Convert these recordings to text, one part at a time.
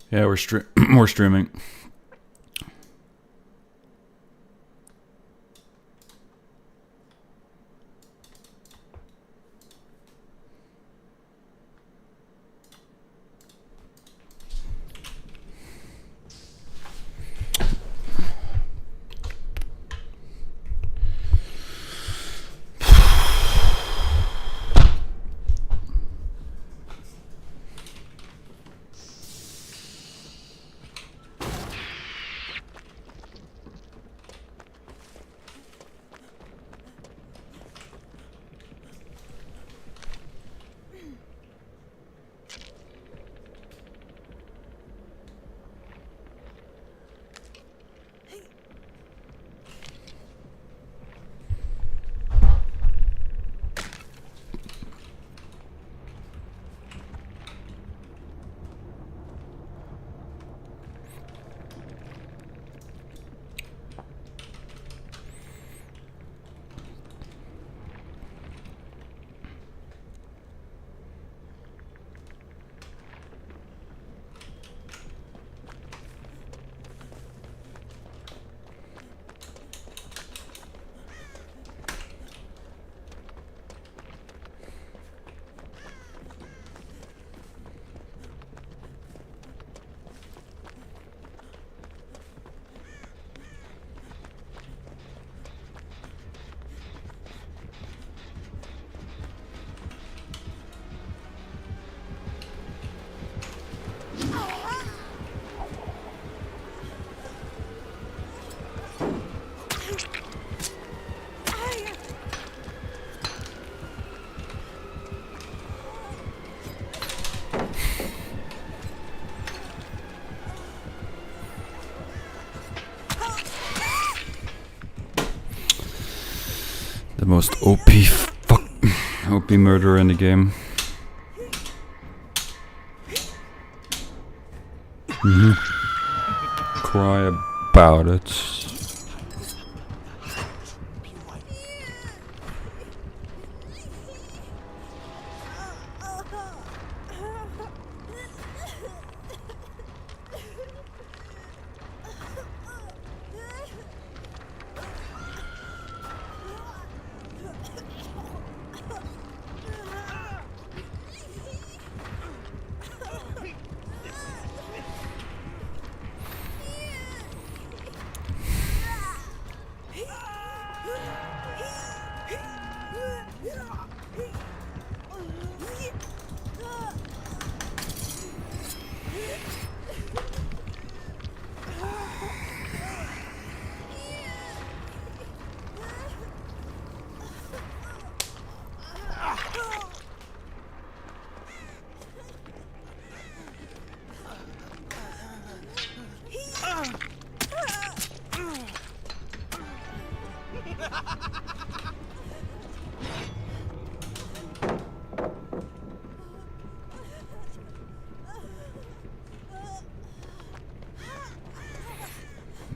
Yeah, we're streaming. The most OP murderer in the game. Cry about it.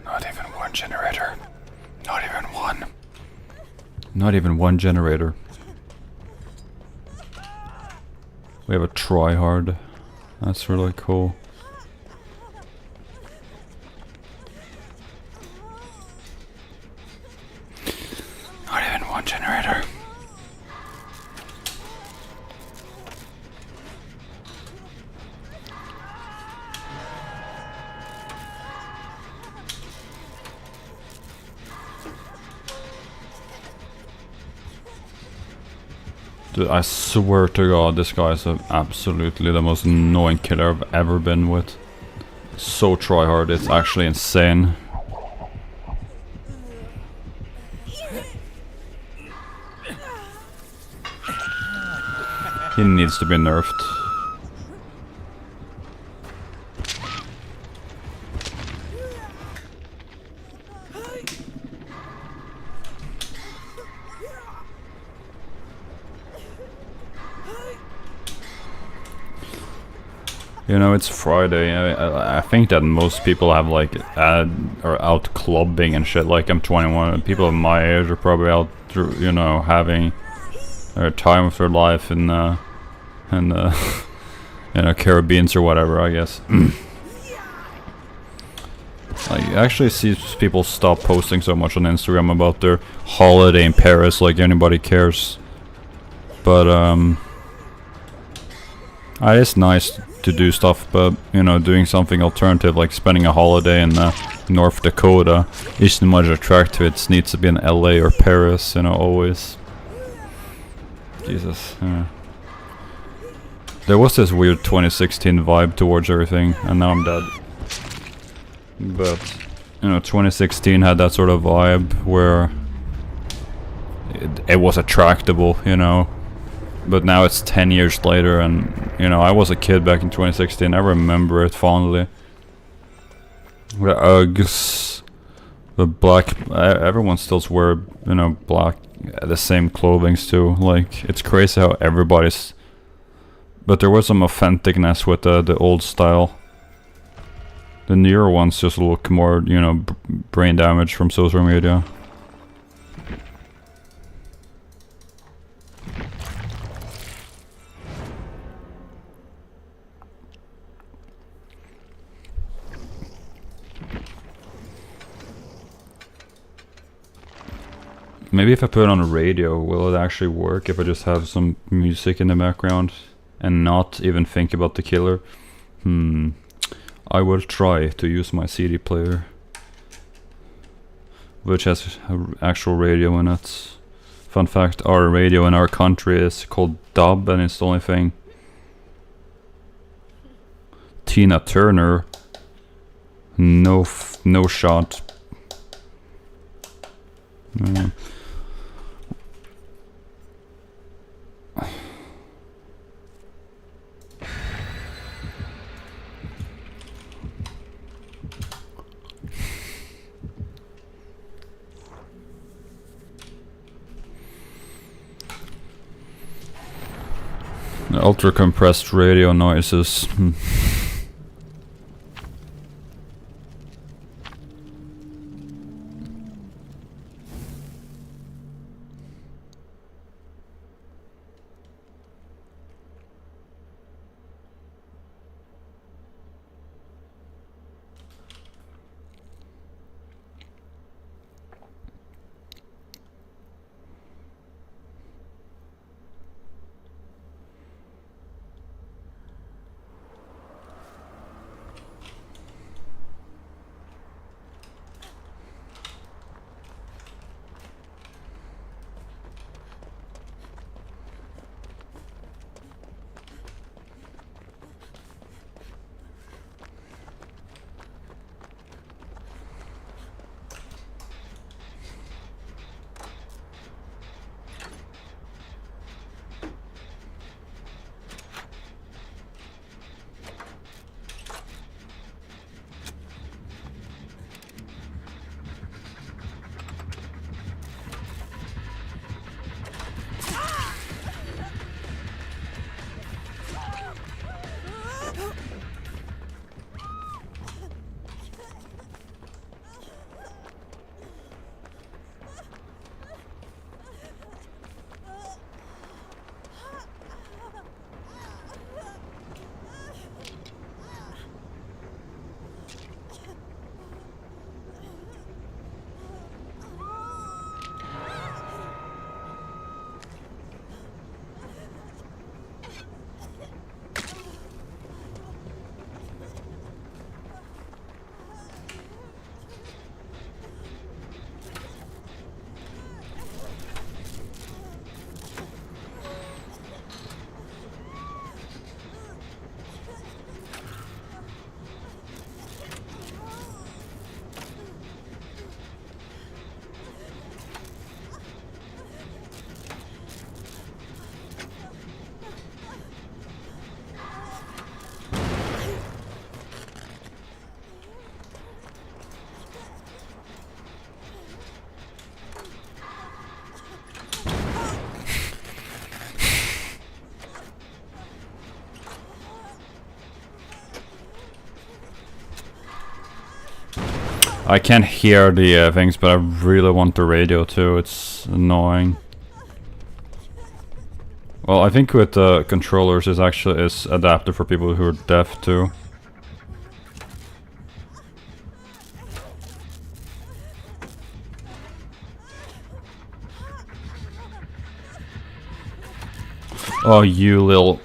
Not even one generator. Not even one. Not even one generator. We have a tryhard. That's really cool. Not even one generator. Dude, I swear to God, this guy is absolutely the most annoying killer I've ever been with. So tryhard, it's actually insane. He needs to be nerfed. You know, it's Friday. I think that most people have like are out clubbing and shit. Like, I'm 21. People of my age are probably out, you know, having a time of their life in you know, Caribbeans or whatever, I guess. I actually see people stop posting so much on Instagram about their holiday in Paris, like anybody cares. But it's nice to do stuff, but you know, doing something alternative like spending a holiday in North Dakota isn't much attractive. It needs to be in LA or Paris, you know, always. Jesus, yeah. There was this weird 2016 vibe towards everything, and now I'm dead. But, you know, 2016 had that sort of vibe where it was attractable, you know. But now it's 10 years later, and, you know, I was a kid back in 2016. I remember it fondly. The Uggs, the black... everyone still wear, you know, black, the same clothings too. Like, it's crazy how everybody's... But there was some authenticness with the old style. The newer ones just look more, you know, brain damage from social media. Maybe if I put it on a radio, will it actually work if I just have some music in the background and not even think about the killer? I will try to use my CD player, which has an actual radio in it. Fun fact, our radio in our country is called DUB, and it's the only thing. Tina Turner, no shot. Ultra compressed radio noises. I can't hear the things, but I really want the radio too. It's annoying. Well, I think with the controllers is actually adapted for people who are deaf too. Oh, you little...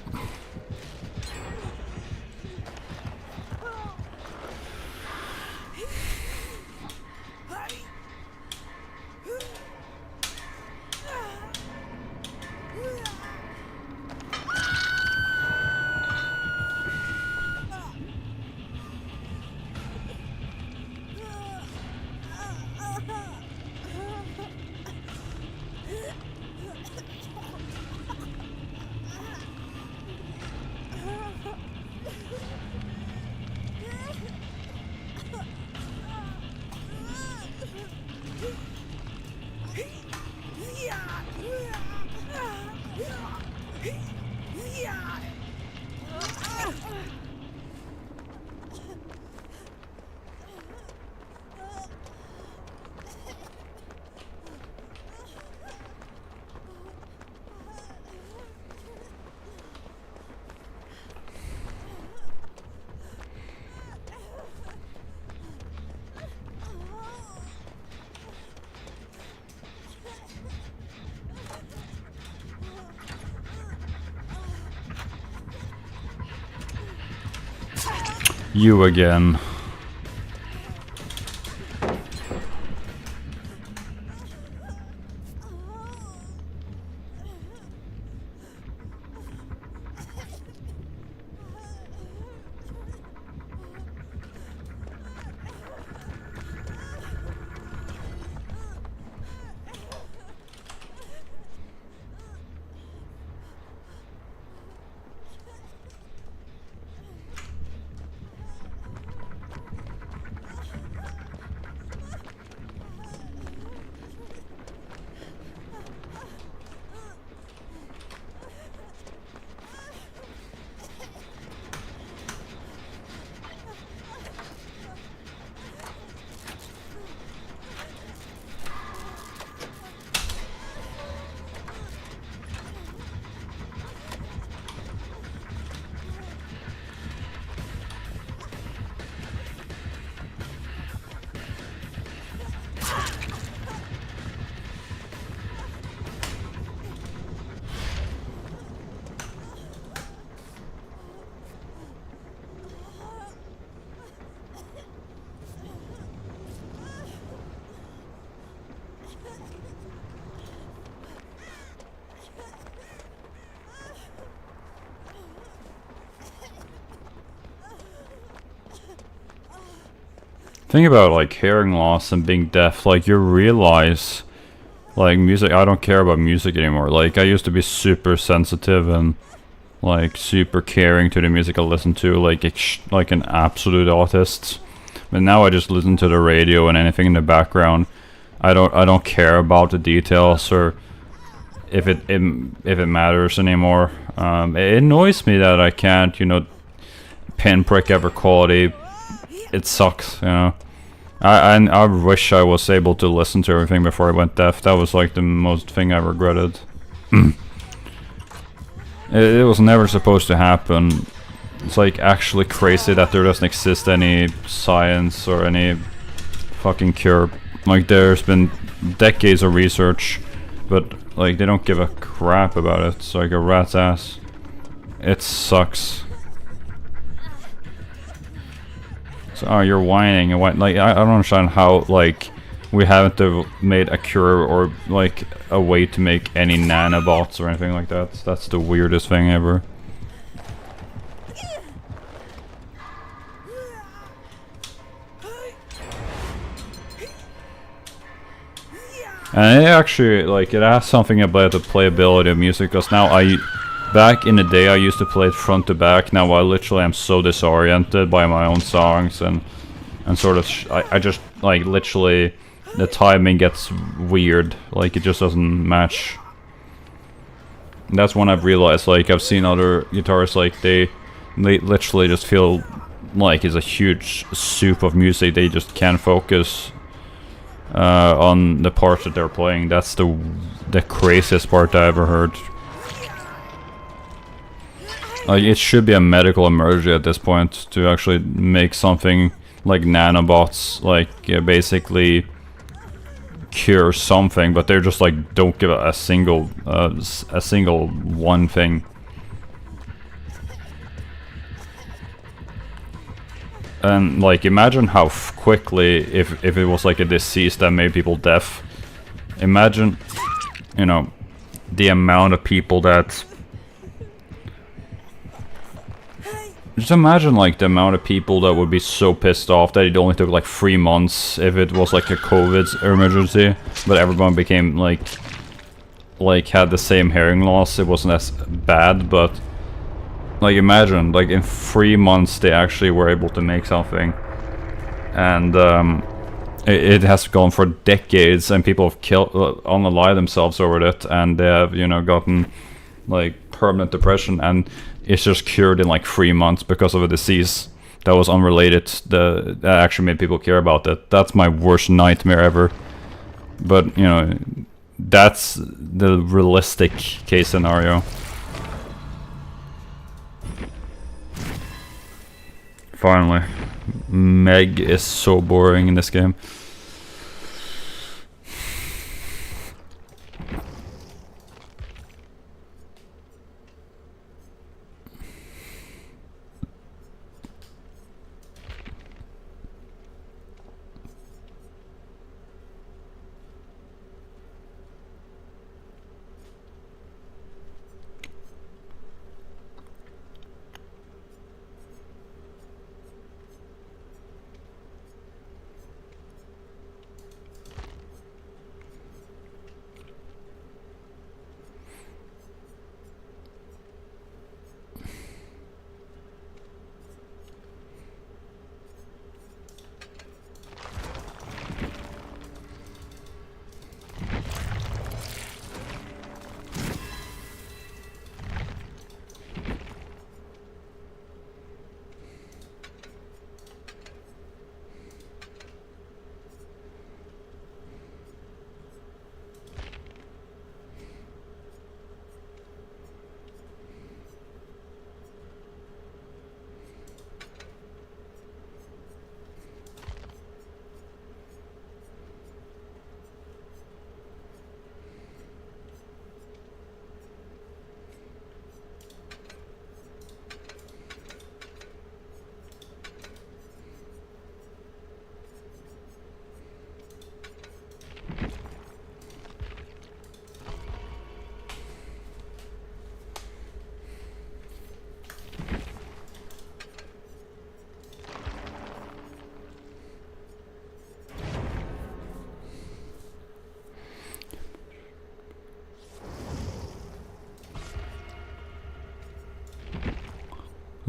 You again. Think about like hearing loss and being deaf, like you realize like music, I don't care about music anymore. Like I used to be super sensitive and like super caring to the music I listen to, like an absolute autist. But now I just listen to the radio and anything in the background. I don't care about the details or if it matters anymore. It annoys me that I can't, you know, pinprick every quality. It sucks, you know. I wish I was able to listen to everything before I went deaf. That was like the most thing I regretted. It was never supposed to happen. It's like actually crazy that there doesn't exist any science or any fucking cure. Like there's been decades of research, but like they don't give a crap about it. It's like a rat's ass. It sucks. So, oh, you're whining and what? Like I don't understand how like we haven't made a cure or like a way to make any nanobots or anything like that. That's the weirdest thing ever. And it actually, like, it has something about the playability of music, because now back in the day I used to play it front to back. Now I literally am so disoriented by my own songs and sort of, I just, like, literally, the timing gets weird, like, it just doesn't match. And that's when I've realized, like, I've seen other guitarists, like, they literally just feel like it's a huge soup of music, they just can't focus on the parts that they're playing. That's the craziest part I ever heard. Like, it should be a medical emergency at this point to actually make something like nanobots, like basically cure something, but they're just like don't give a single one thing. And like imagine how quickly, if it was like a disease that made people deaf, imagine, you know, the amount of people that, just imagine like the amount of people that would be so pissed off that it only took like 3 months if it was like a COVID emergency, but everyone became like had the same hearing loss. It wasn't as bad, but like imagine like in 3 months they actually were able to make something, and it has gone for decades, and people have killed unalive themselves over it, and they have, you know, gotten like permanent depression, and it's just cured in like 3 months because of a disease that was unrelated, that actually made people care about it. That's my worst nightmare ever. But, you know, that's the realistic case scenario. Finally. Meg is so boring in this game.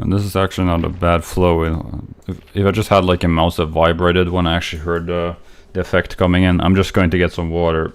And this is actually not a bad flow. If I just had like a mouse that vibrated when I actually heard the effect coming in. I'm just going to get some water.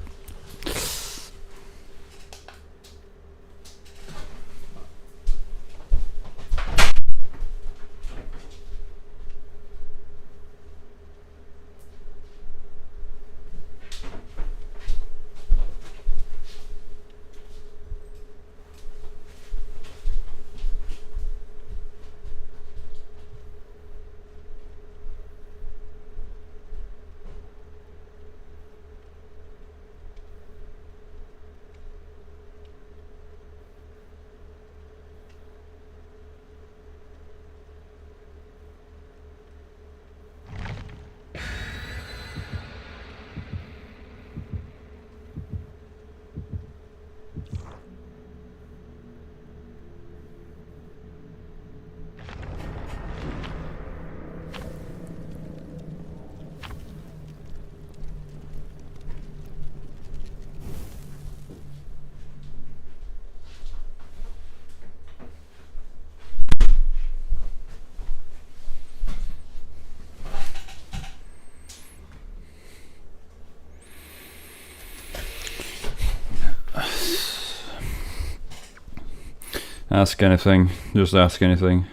Ask anything. Just ask anything.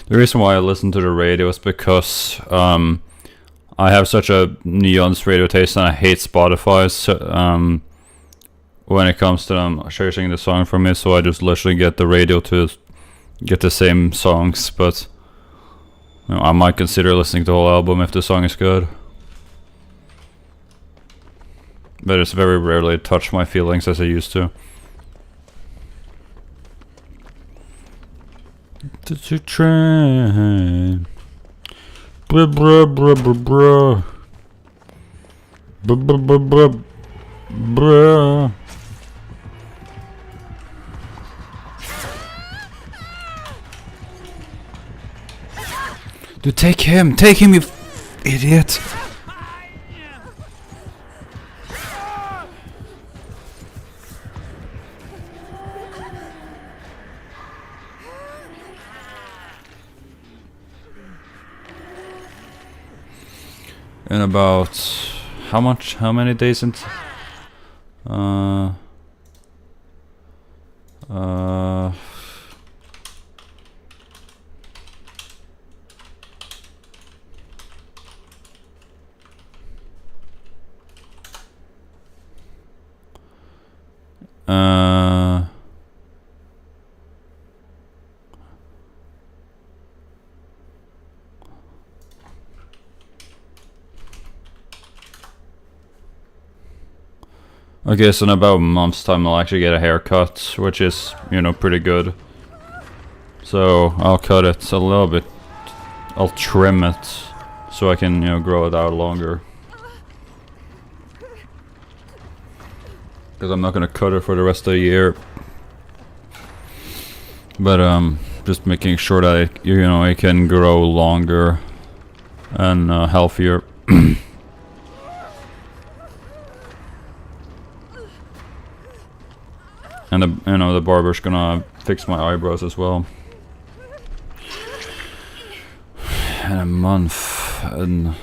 The reason why I listen to the radio is because I have such a neon's radio taste and I hate Spotify. So, when it comes to them searching the song for me, so I just literally get the radio to get the same songs. But you know, I might consider listening to the whole album if the song is good. But it's very rarely touch my feelings as I used to. To train. Bruh bruh bruh bruh bruh. Bruh bruh bruh bruh bruh. Dude, take him, you idiot. In about how many days into okay, so in about a month's time I'll actually get a haircut, which is, you know, pretty good. So I'll cut it a little bit. I'll trim it so I can, you know, grow it out longer. Because I'm not gonna cut it for the rest of the year. But just making sure that it, you know, it can grow longer and healthier. And the, you know, the barber's gonna fix my eyebrows as well. In a month, and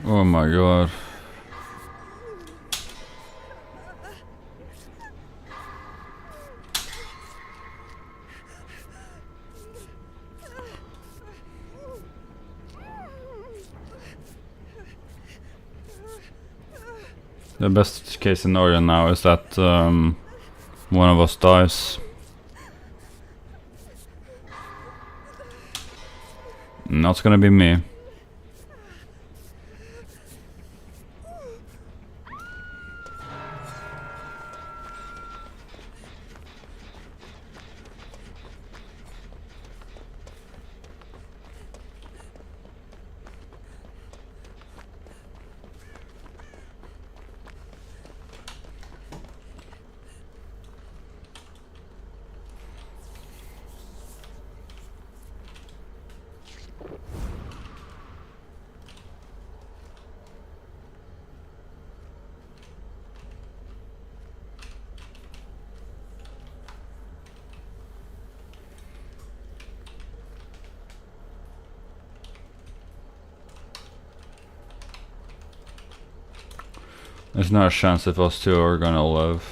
Oh my god. The best case scenario now is that one of us dies. Not gonna be me. There's not a chance if us two are gonna live.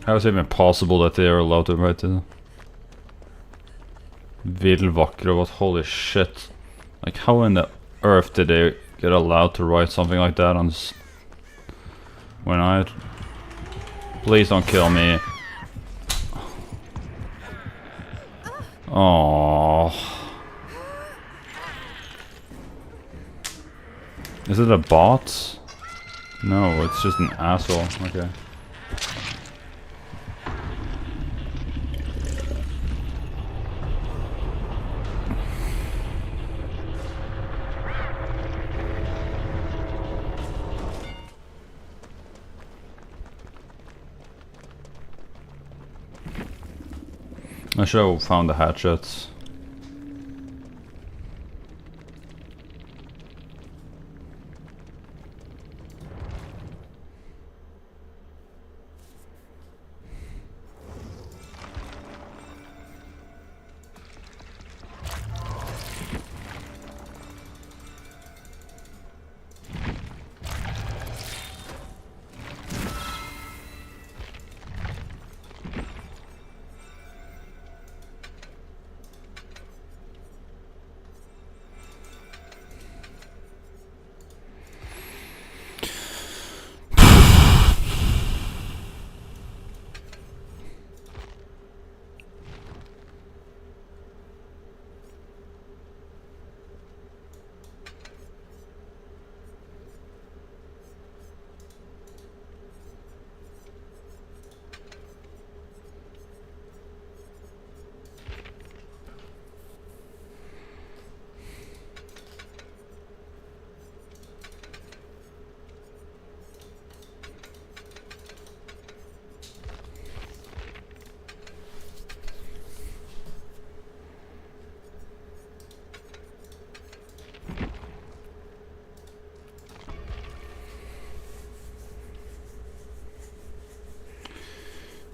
How is it even possible that they are allowed to write it? Viddelvakre, holy shit. Like, how in the earth did they get allowed to write something like that on when I... Please don't kill me. Oh. Is it a bot? No, it's just an asshole. Okay. I should have found the hatchets.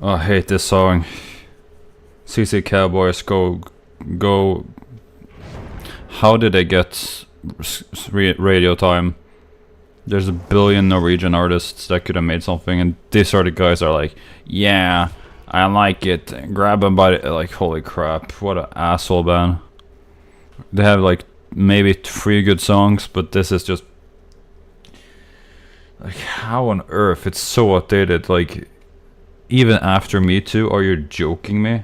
Oh, I hate this song. CC Cowboys go. How did they get radio time? There's a billion Norwegian artists that could have made something, and these are the guys that are like, yeah, I like it. Grab them by the, like, holy crap, what an asshole band. They have like maybe 3 good songs, but this is just like, how on earth? It's so outdated. Like, even after Me Too, are you joking me?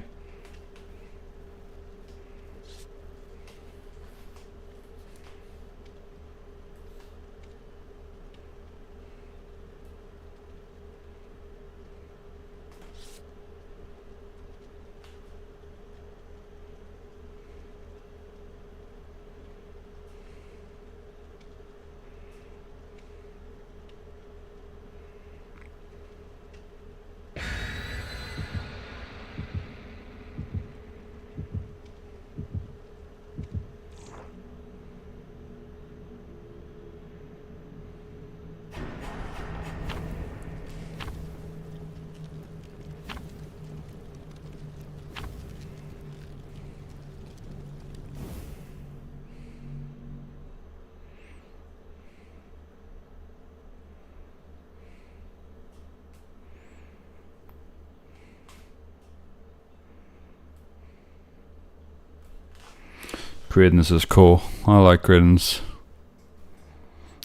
Creedence is cool. I like Creedence.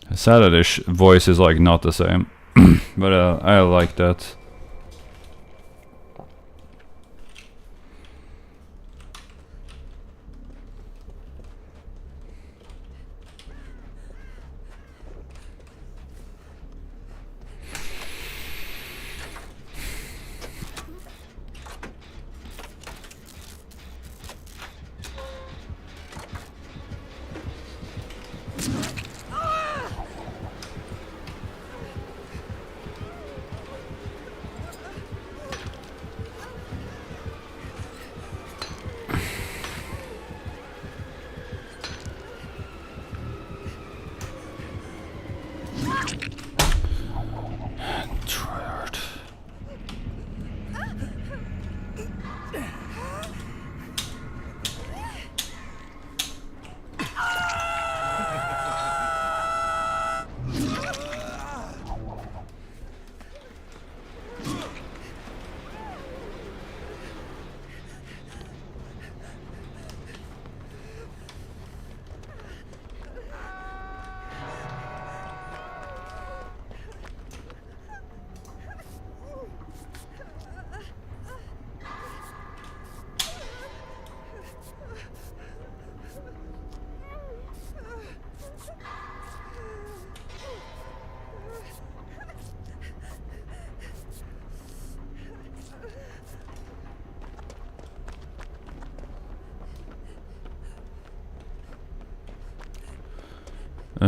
It's sad that his voice is like not the same, but I like that.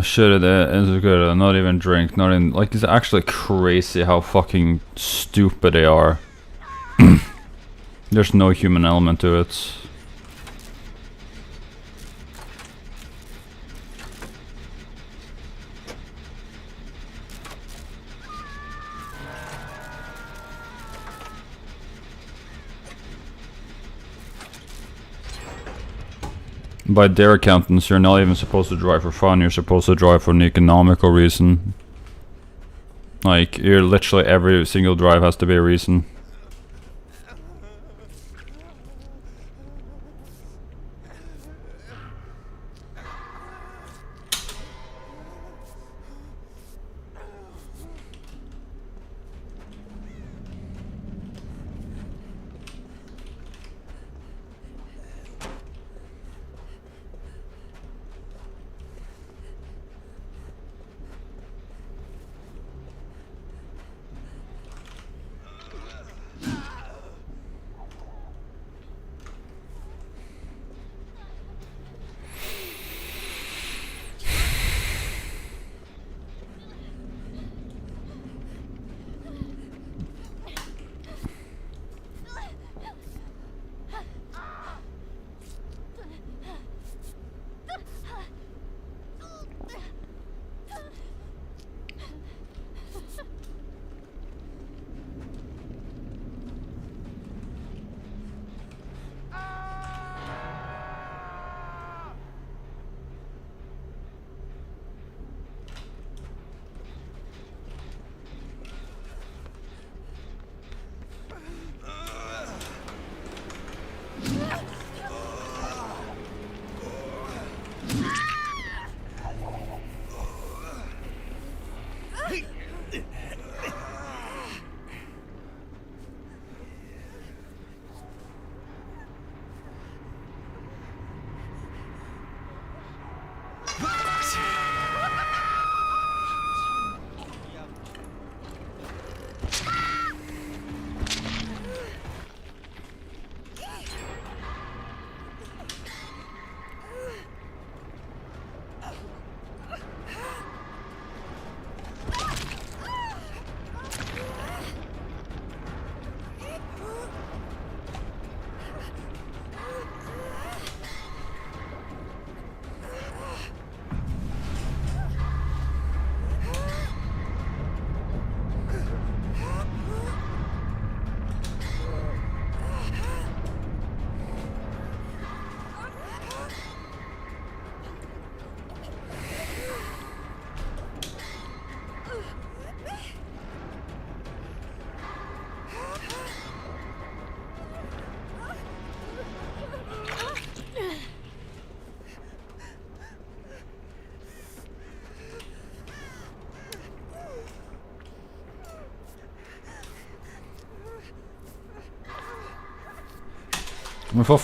Shit, it's good. Not even drink. Not in. Like, it's actually crazy how fucking stupid they are. There's no human element to it. By their accountants, you're not even supposed to drive for fun, you're supposed to drive for an economical reason. Like, you're literally every single drive has to be a reason. Men för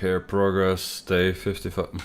Here progress day 55.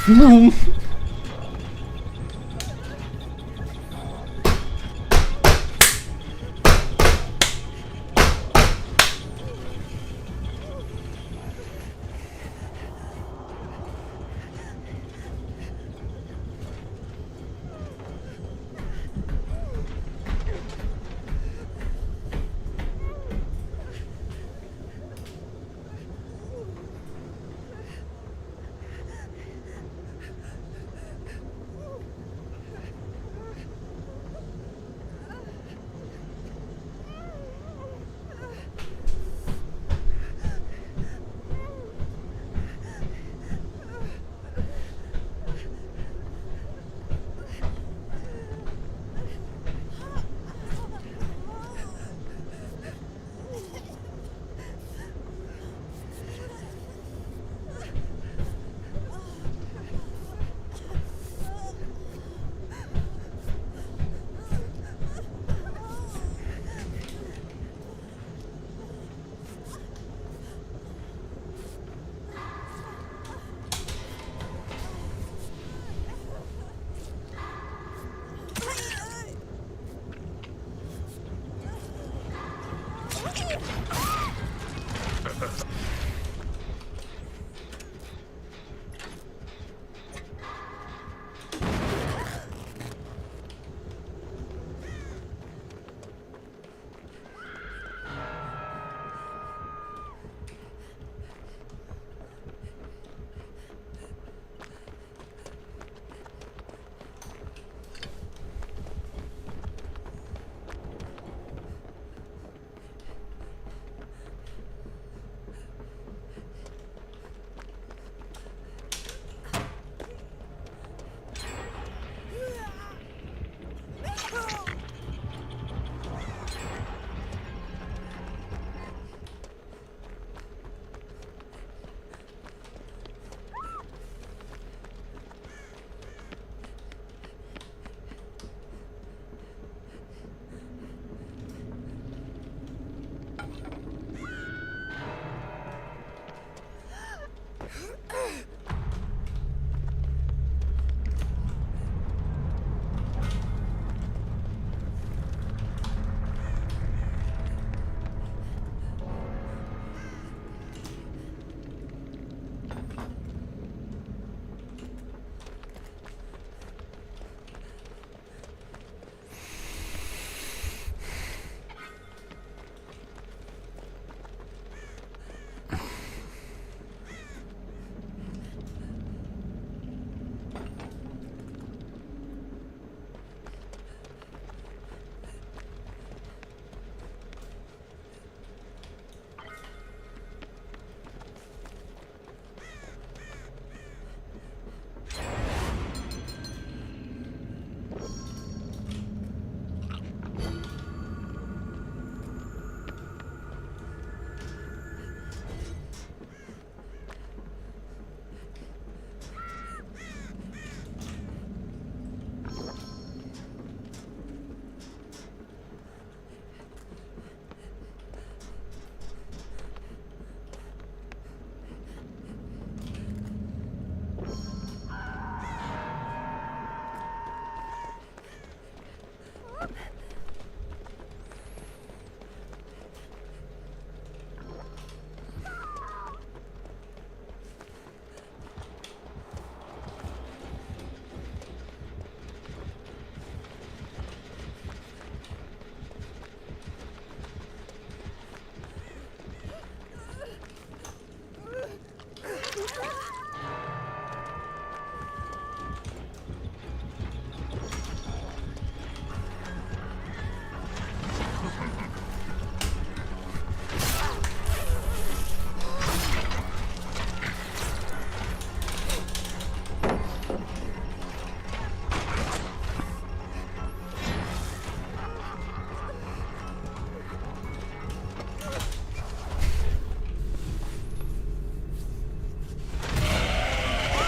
No.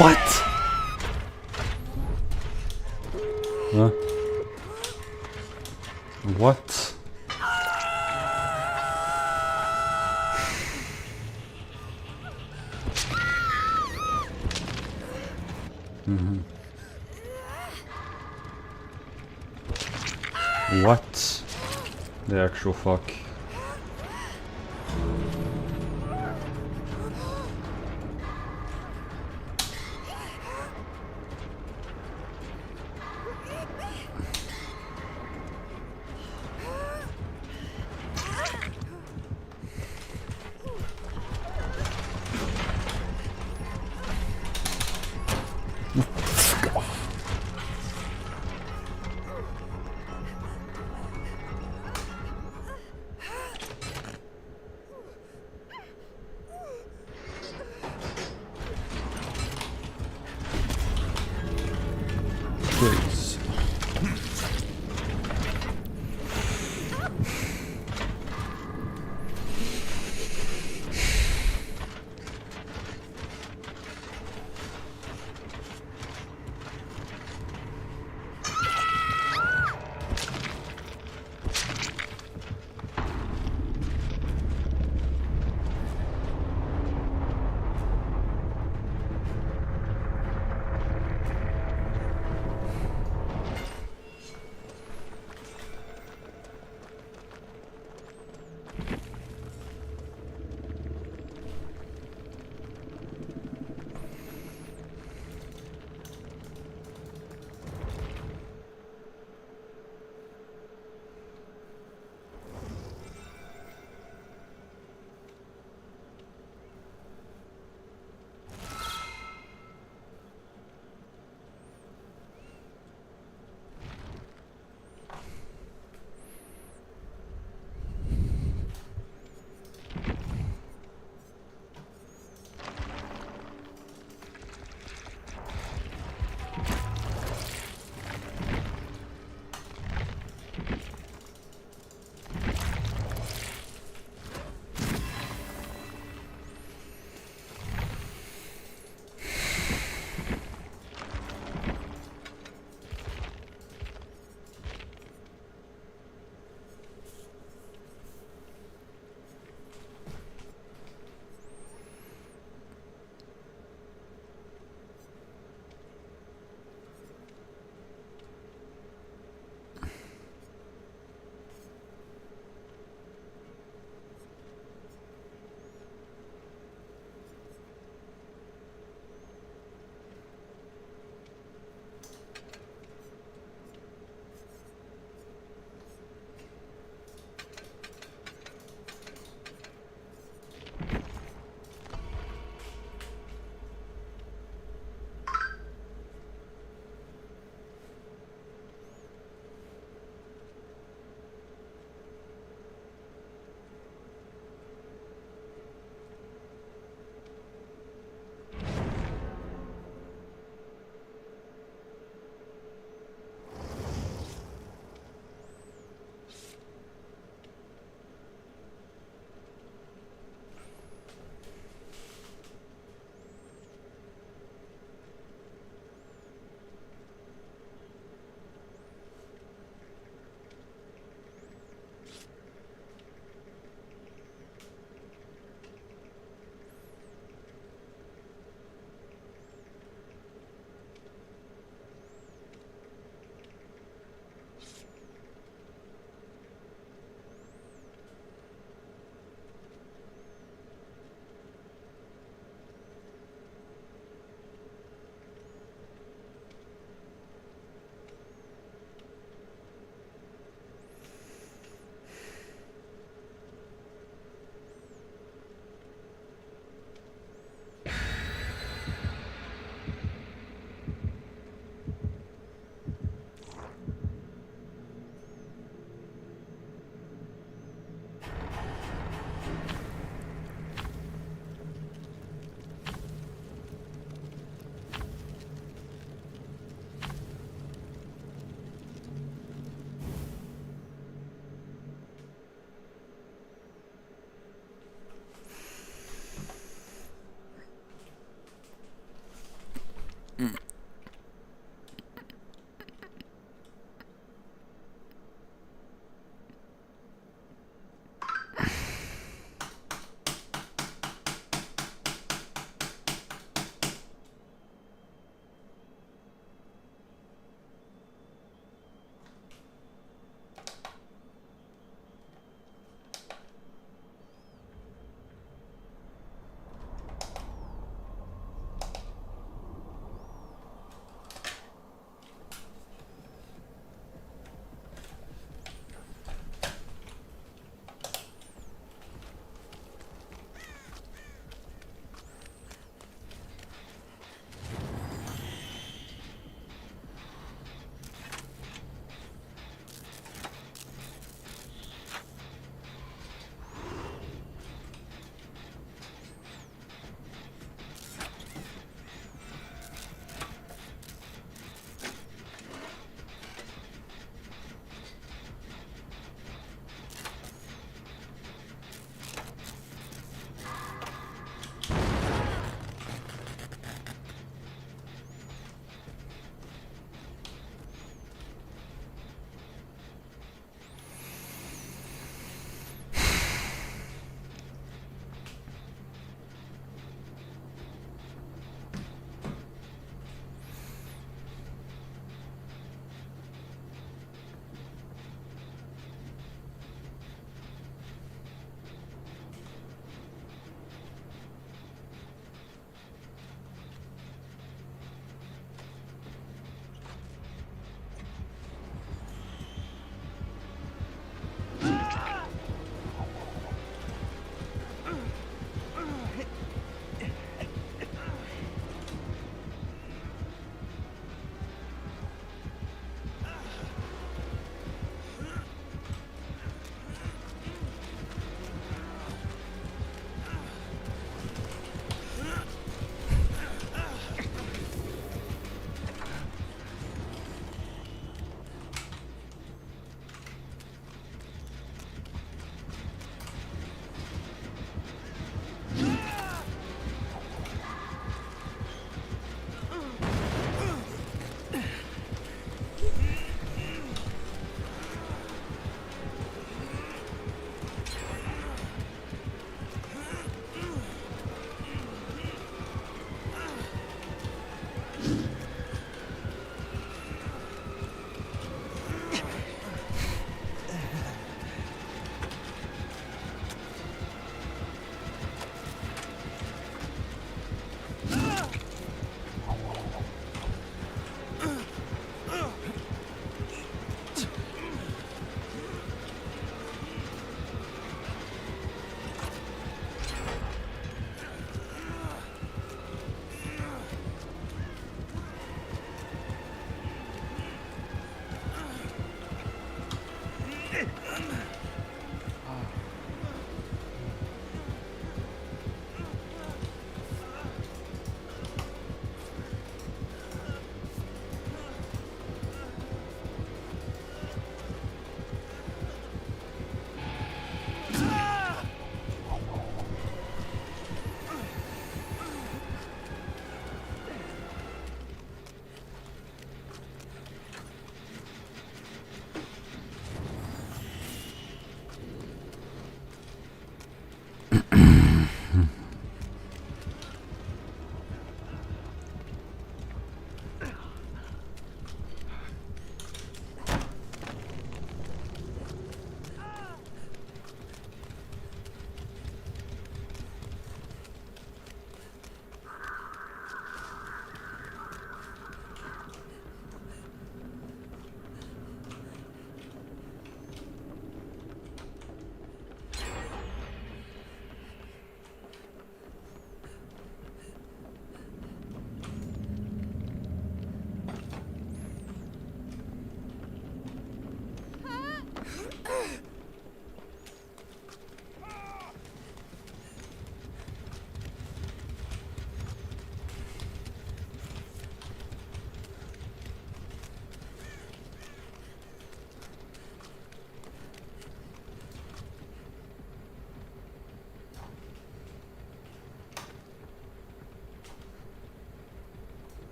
What? Huh? What? What? The actual fuck?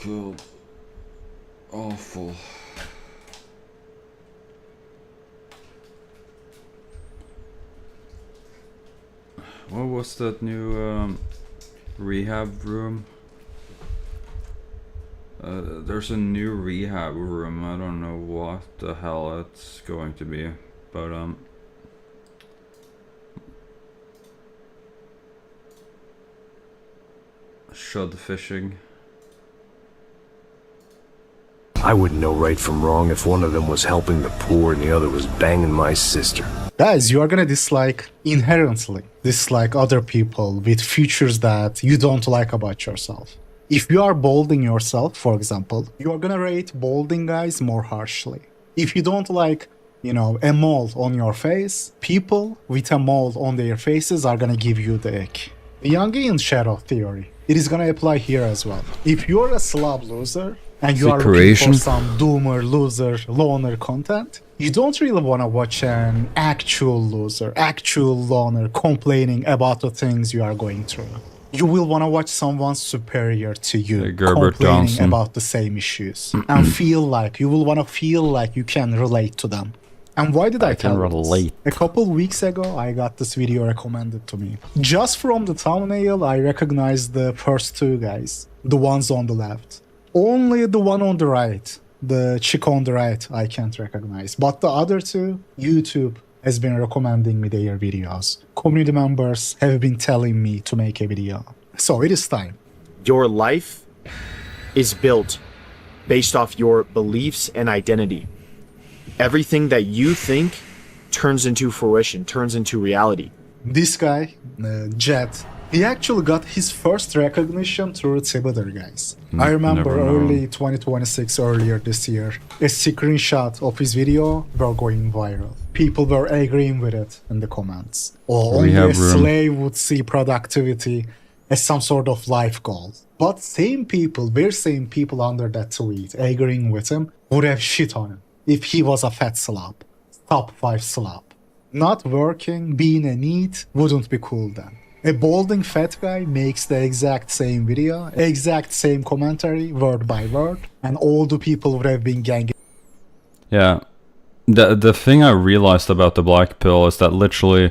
felt awful. What was that new rehab room? There's a new rehab room. I don't know what the hell it's going to be, but shod fishing. I wouldn't know right from wrong if one of them was helping the poor and the other was banging my sister. Guys, you are gonna inherently dislike other people with features that you don't like about yourself. If you are balding yourself, for example, you are gonna rate balding guys more harshly. If you don't like, you know, a mole on your face, people with a mole on their faces are gonna give you the ick. The Jungian shadow theory, it is gonna apply here as well. If you're a slob loser, and you are looking for some doomer, loser, loner content, you don't really want to watch an actual loser, actual loner complaining about the things you are going through. You will want to watch someone superior to you complaining about the same issues and you will want to feel like you can relate to them. And why did I tell you this? A couple weeks ago, I got this video recommended to me. Just from the thumbnail, I recognized the first two guys, the ones on the left. Only the one on the right, the chick on the right, I can't recognize. But the other two, YouTube has been recommending me their videos. Community members have been telling me to make a video. So it is time. Your life is built based off your beliefs and identity. Everything that you think turns into fruition, turns into reality. This guy, Jet, he actually got his first recognition through Twitter, guys. I remember early 2026, earlier this year, a screenshot of his video were going viral. People were agreeing with it in the comments. Or only a slave would see productivity as some sort of life goal. But same people under that tweet agreeing with him would have shit on him if he was a fat slob. Top 5 slob. Not working, being a NEET wouldn't be cool then. A balding fat guy makes the exact same video, exact same commentary, word by word, and all the people would have been ganging. Yeah. The thing I realized about the black pill is that literally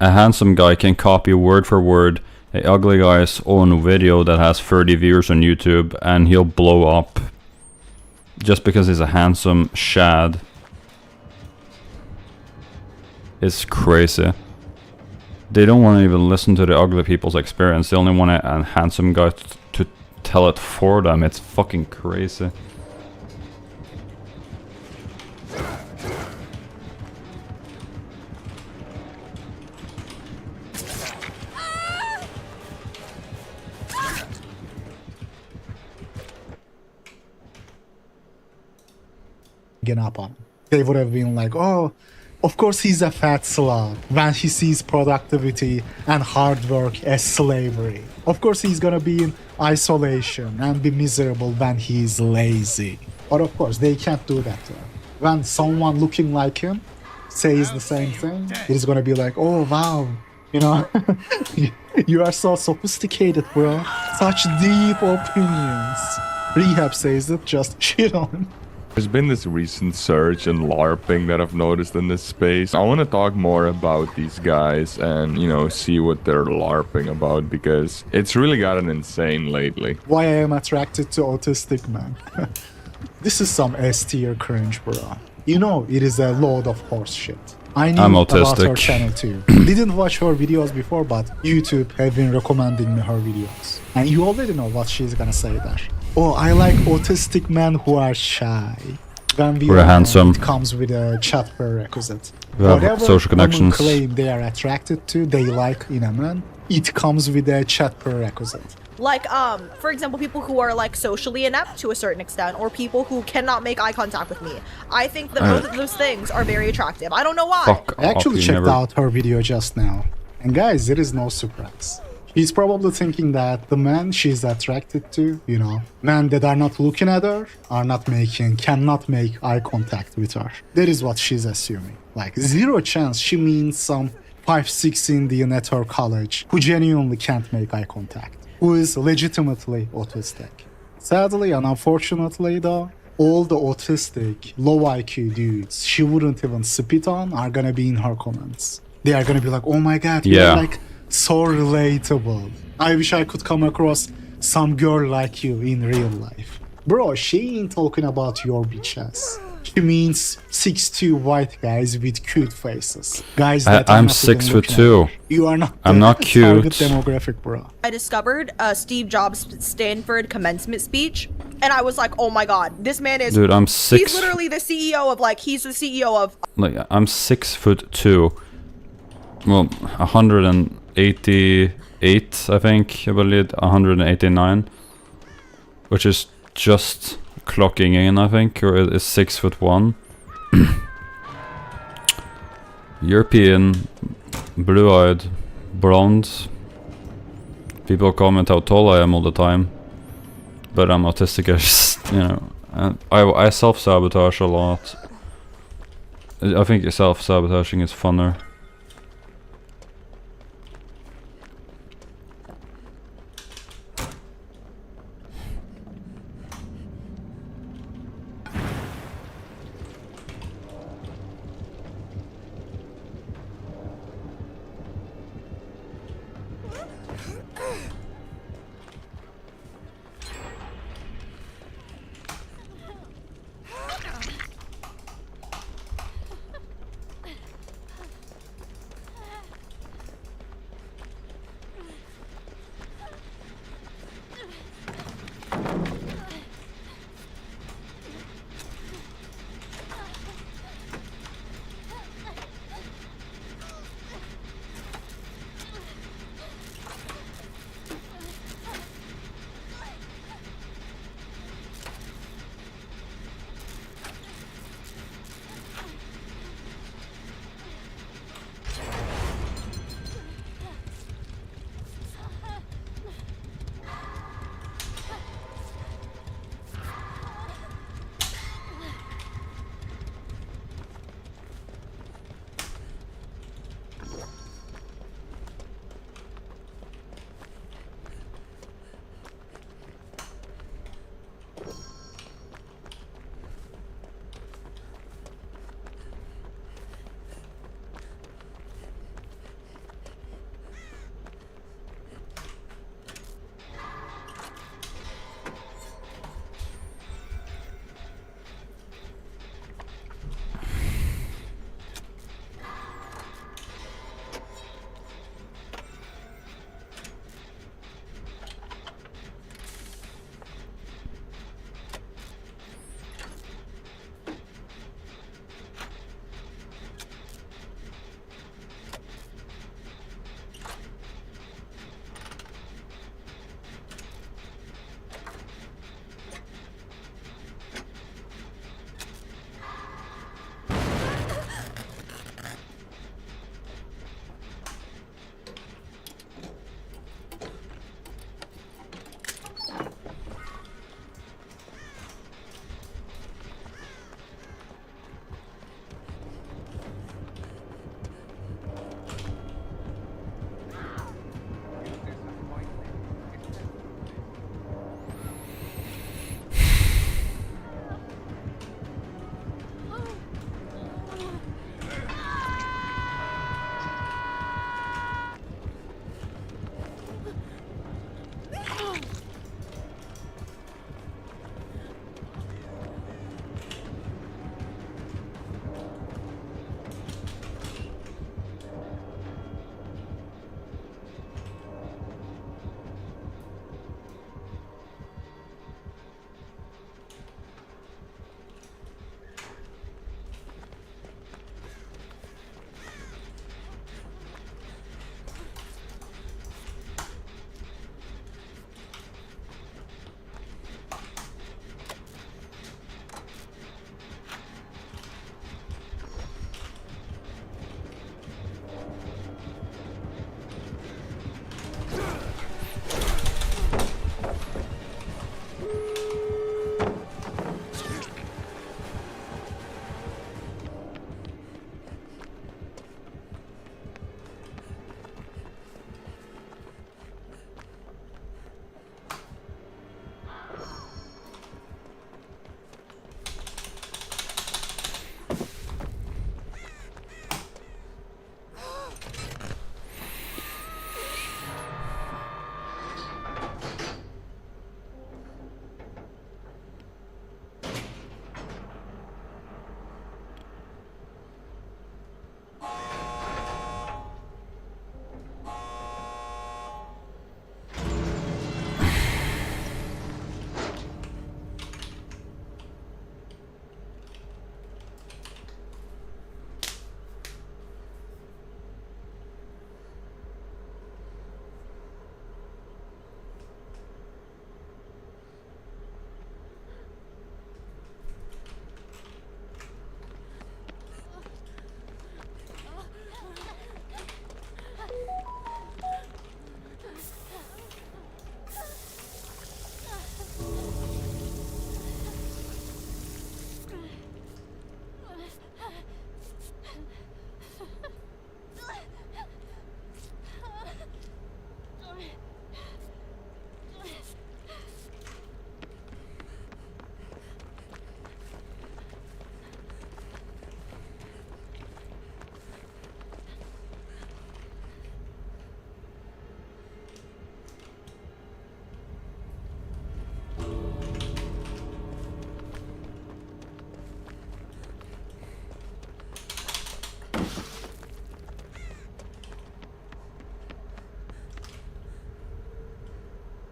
a handsome guy can copy word for word a ugly guy's own video that has 30 viewers on YouTube and he'll blow up just because he's a handsome shad. It's crazy. They don't want to even listen to the ugly people's experience. They only want a handsome guy to tell it for them. It's fucking crazy. Up on. They would have been like, oh, of course he's a fat slob when he sees productivity and hard work as slavery. Of course he's gonna be in isolation and be miserable when he's lazy. But of course they can't do that to him. When someone looking like him says the same thing, it is gonna be like, oh wow, you know, you are so sophisticated, bro. Such deep opinions. Rehab says it, just shit on him. There's been this recent surge in LARPing that I've noticed in this space. I want to talk more about these guys and, you know, see what they're LARPing about because it's really gotten insane lately. Why I am attracted to autistic men. This is some S-tier cringe, bro. You know, it is a load of horse shit. I knew about her channel too. Didn't watch her videos before, but YouTube have been recommending me her videos. And you already know what she's gonna say there. Oh, I like autistic men who are shy. When we are handsome, it comes with a chat prerequisite. Whatever social connections claim they are attracted to, they like in a man, it comes with a chat prerequisite. Like, for example, people who are like socially inept to a certain extent, or people who cannot make eye contact with me. I think that both of those things are very attractive. I don't know why. I actually checked out her video just now. And guys, it is no surprise. She's probably thinking that the men she's attracted to, you know, men that are not looking at her, cannot make eye contact with her. That is what she's assuming. Like, zero chance she means some 5'6" Indian at her college who genuinely can't make eye contact, who is legitimately autistic. Sadly and unfortunately though, all the autistic, low IQ dudes she wouldn't even spit on are gonna be in her comments. They are gonna be like, oh my god, you're Yeah. like so relatable. I wish I could come across some girl like you in real life. Bro, she ain't talking about your bitch ass. She means 6'2" white guys with cute faces. Guys that are I'm not even 6'2". looking at you. You are not I'm the not target cute. demographic, bro. I discovered Steve Jobs' Stanford commencement speech, and I was like, oh my god, this man is. Dude, I'm He's literally the CEO of he's the CEO of. like I'm 6'2". Well, 188, I think, I believe 189, which is just clocking in, I think, or is 6'1". European, blue-eyed, blonde. People comment how tall I am all the time, but I'm autistic as you know. And I self-sabotage a lot. I think self-sabotaging is funner.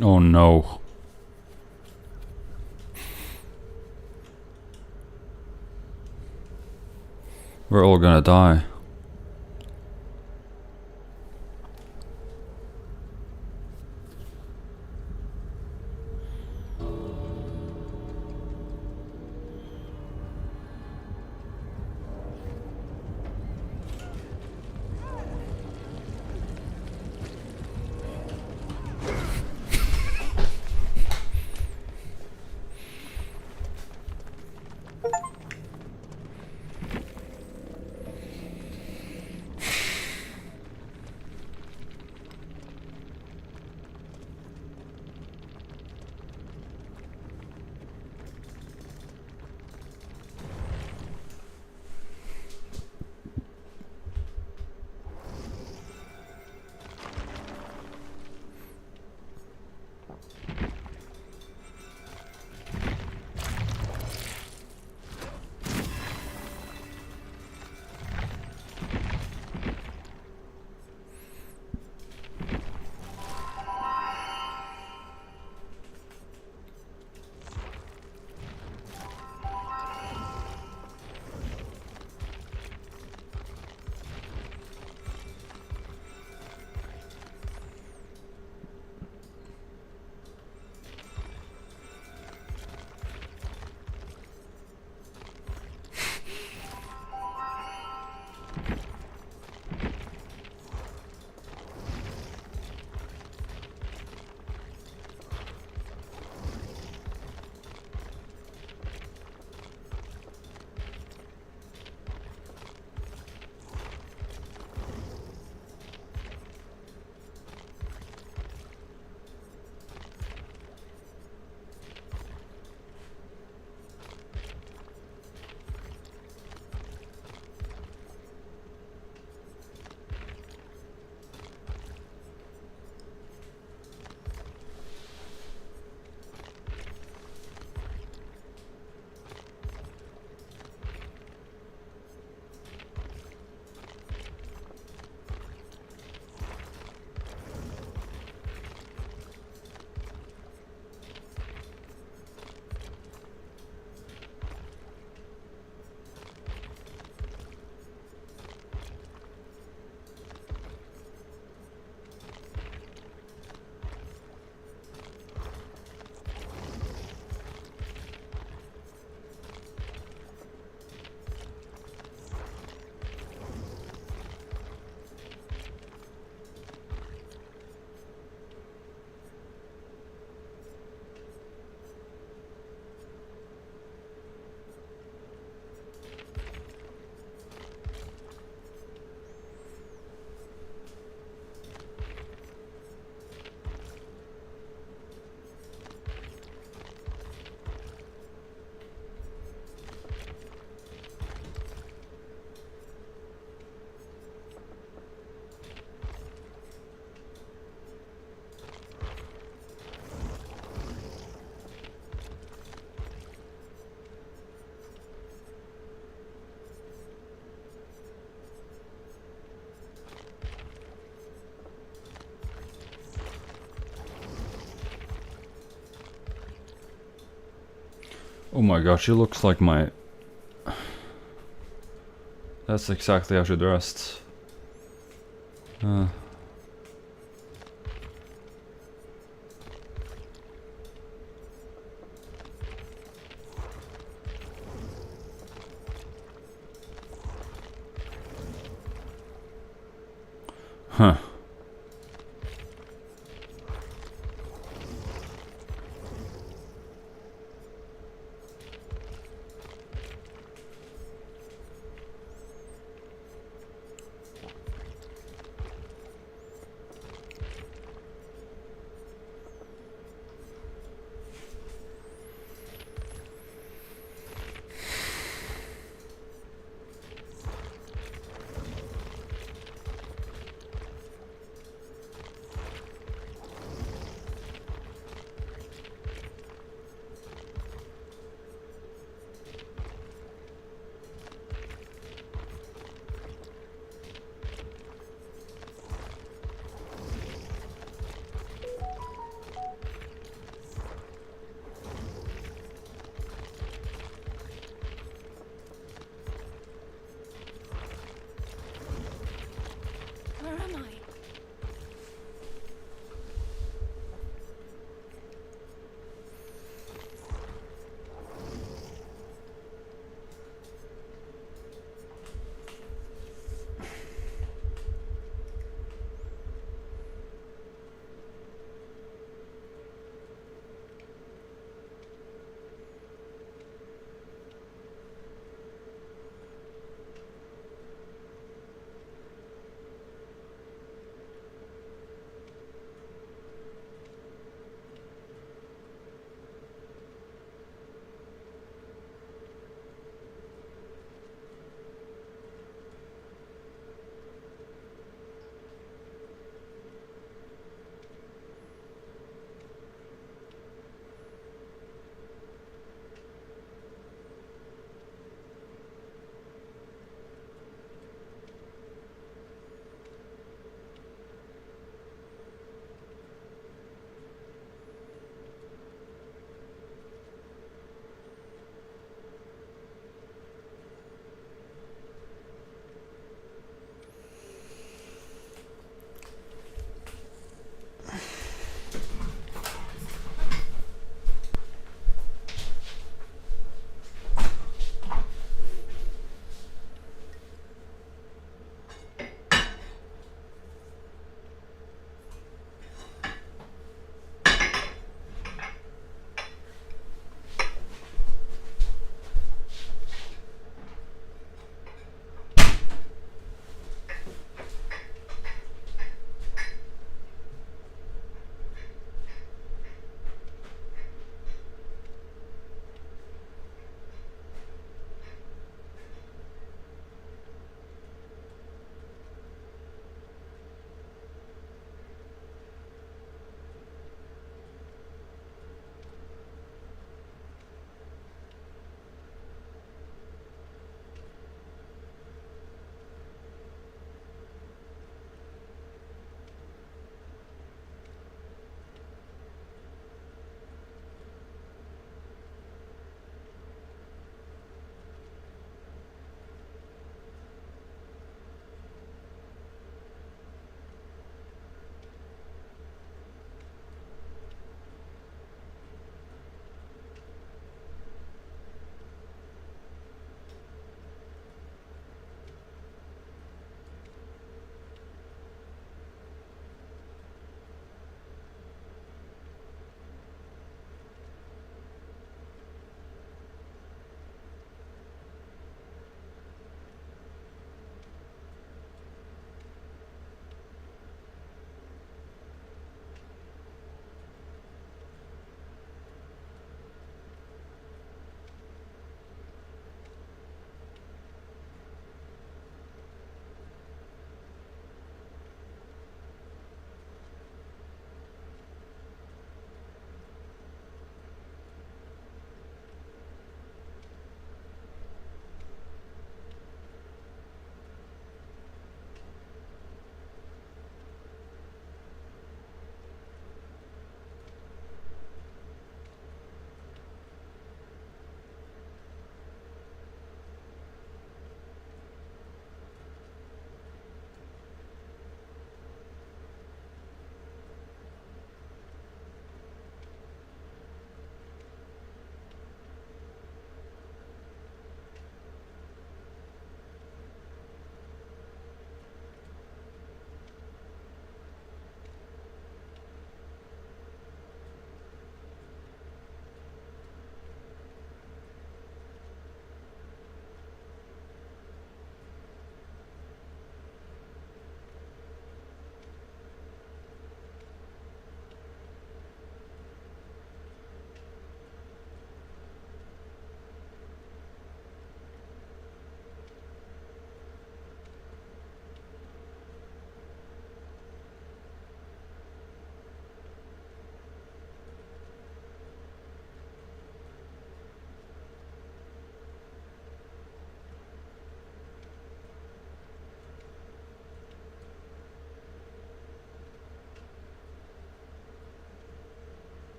Oh no. We're all gonna die. Oh my god, she looks like my... That's exactly how she dressed. Huh.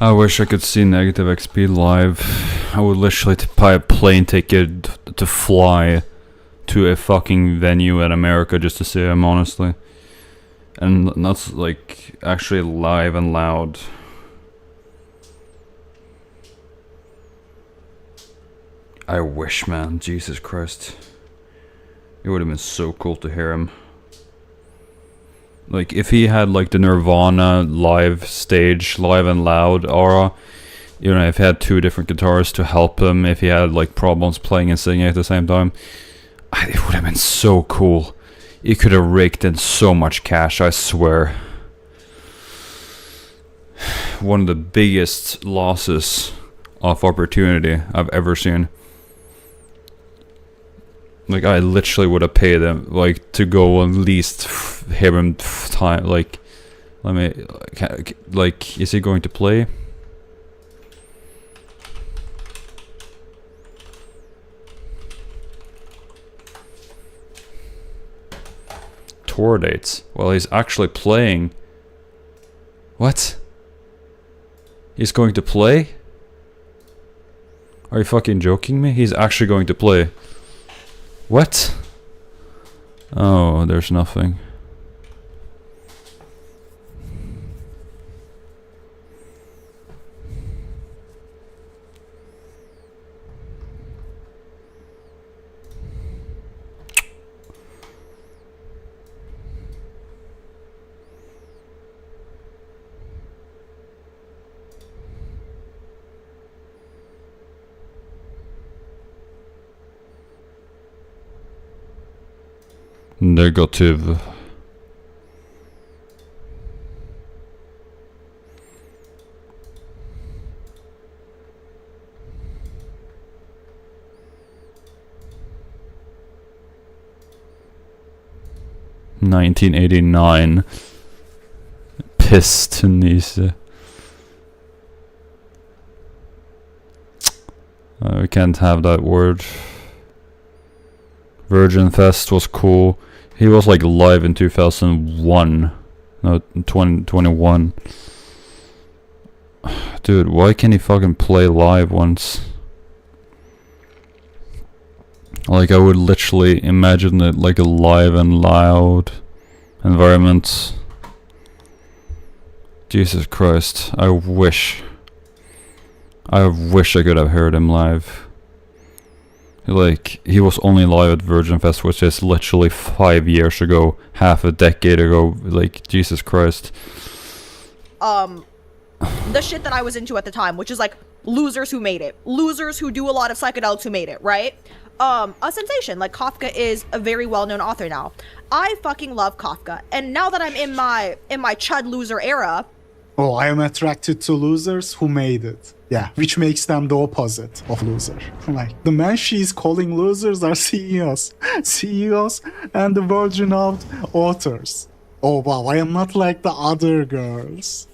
I wish I could see Negative XP live. I would literally buy a plane ticket to fly to a fucking venue in America just to see him, honestly. And not like actually live and loud. I wish, man. Jesus Christ. It would have been so cool to hear him. Like, if he had, like, the Nirvana live stage, live and loud aura, you know, if he had two different guitars to help him, if he had, like, problems playing and singing at the same time, it would have been so cool. He could have raked in so much cash, I swear. One of the biggest losses of opportunity I've ever seen. Like, I literally would have paid him, like, to go at least hear him time, like, let me, like, is he going to play? Tour dates. Well, he's actually playing. What? He's going to play? Are you fucking joking me? He's actually going to play. What? Oh, there's nothing. Negative. $1989. Pistons. We can't have that word. Virgin Fest was cool. He was like live in 2001. No, 2021. Dude, why can't he fucking play live once? Like, I would literally imagine it like a live and loud environment. Jesus Christ, I wish I could have heard him live. Like, he was only live at Virgin Fest, which is literally 5 years ago, half a decade ago. Like, Jesus Christ. The shit that I was into at the time, which is like losers who made it, losers who do a lot of psychedelics who made it, right? A sensation. Like, Kafka is a very well-known author now. I fucking love Kafka, and now that I'm in my chud loser era. Oh, I am attracted to losers who made it. Yeah, which makes them the opposite of loser. Like, the men she's calling losers are CEOs. CEOs and the virgin of authors. Oh wow, I am not like the other girls.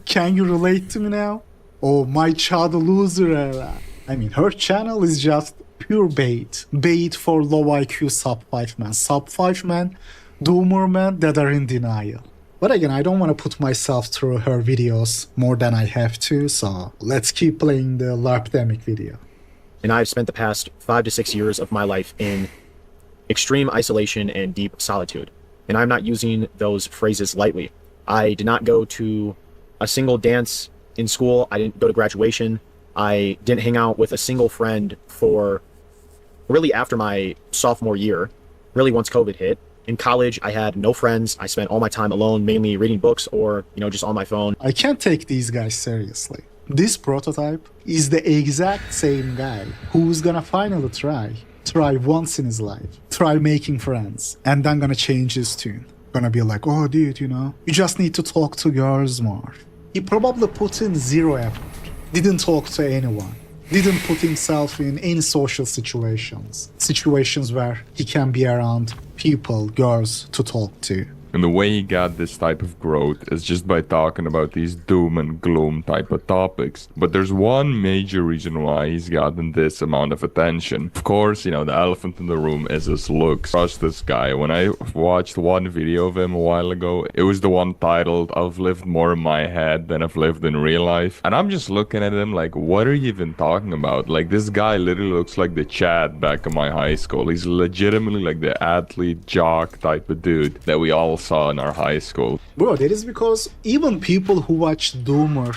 Can you relate to me now? Oh, my child loser era. I mean, her channel is just pure bait. Bait for low IQ sub 5 men. Sub 5 men, doomer men that are in denial. But again, I don't want to put myself through her videos more than I have to, so let's keep playing the LARPdemic video. And I've spent the past 5 to 6 years of my life in extreme isolation and deep solitude. And I'm not using those phrases lightly. I did not go to a single dance in school. I didn't go to graduation. I didn't hang out with a single friend for really after my sophomore year, really once COVID hit. In college, I had no friends. I spent all my time alone, mainly reading books or, just on my phone. I can't take these guys seriously. This prototype is the exact same guy who's gonna finally try once in his life, try making friends, and then gonna change his tune. Gonna be like, oh dude, you just need to talk to girls more. He probably put in zero effort, didn't talk to anyone, didn't put himself in any social situations where he can be around people, girls to talk to. And the way he got this type of growth is just by talking about these doom and gloom type of topics. But there's one major reason why he's gotten this amount of attention. Of course, you know, the elephant in the room is his looks. Trust this guy. When I watched one video of him a while ago, it was the one titled, "I've lived more in my head than I've lived in real life." And I'm just looking at him like, what are you even talking about? Like, this guy literally looks like the Chad back in my high school. He's legitimately like the athlete, jock type of dude that we all saw in our high school. Bro, that is because even people who watch doomer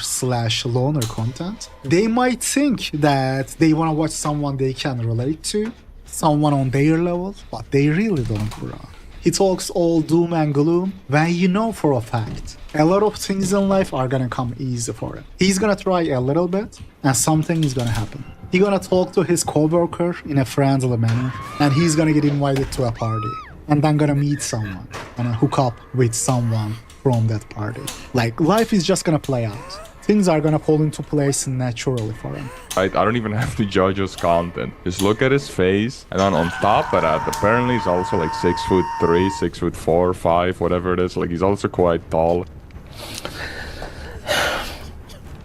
/ loner content, they might think that they want to watch someone they can relate to, someone on their level, but they really don't, bro. He talks all doom and gloom when you know for a fact a lot of things in life are gonna come easy for him. He's gonna try a little bit and something is gonna happen. He's gonna talk to his coworker in a friendly manner and he's gonna get invited to a party and then gonna meet someone and hook up with someone from that party. Like, life is just gonna play out. Things are gonna fall into place naturally for him. I don't even have to judge his content. Just look at his face, and then on top of that, apparently he's also like 6'3", 6'4", 5", whatever it is. Like, he's also quite tall.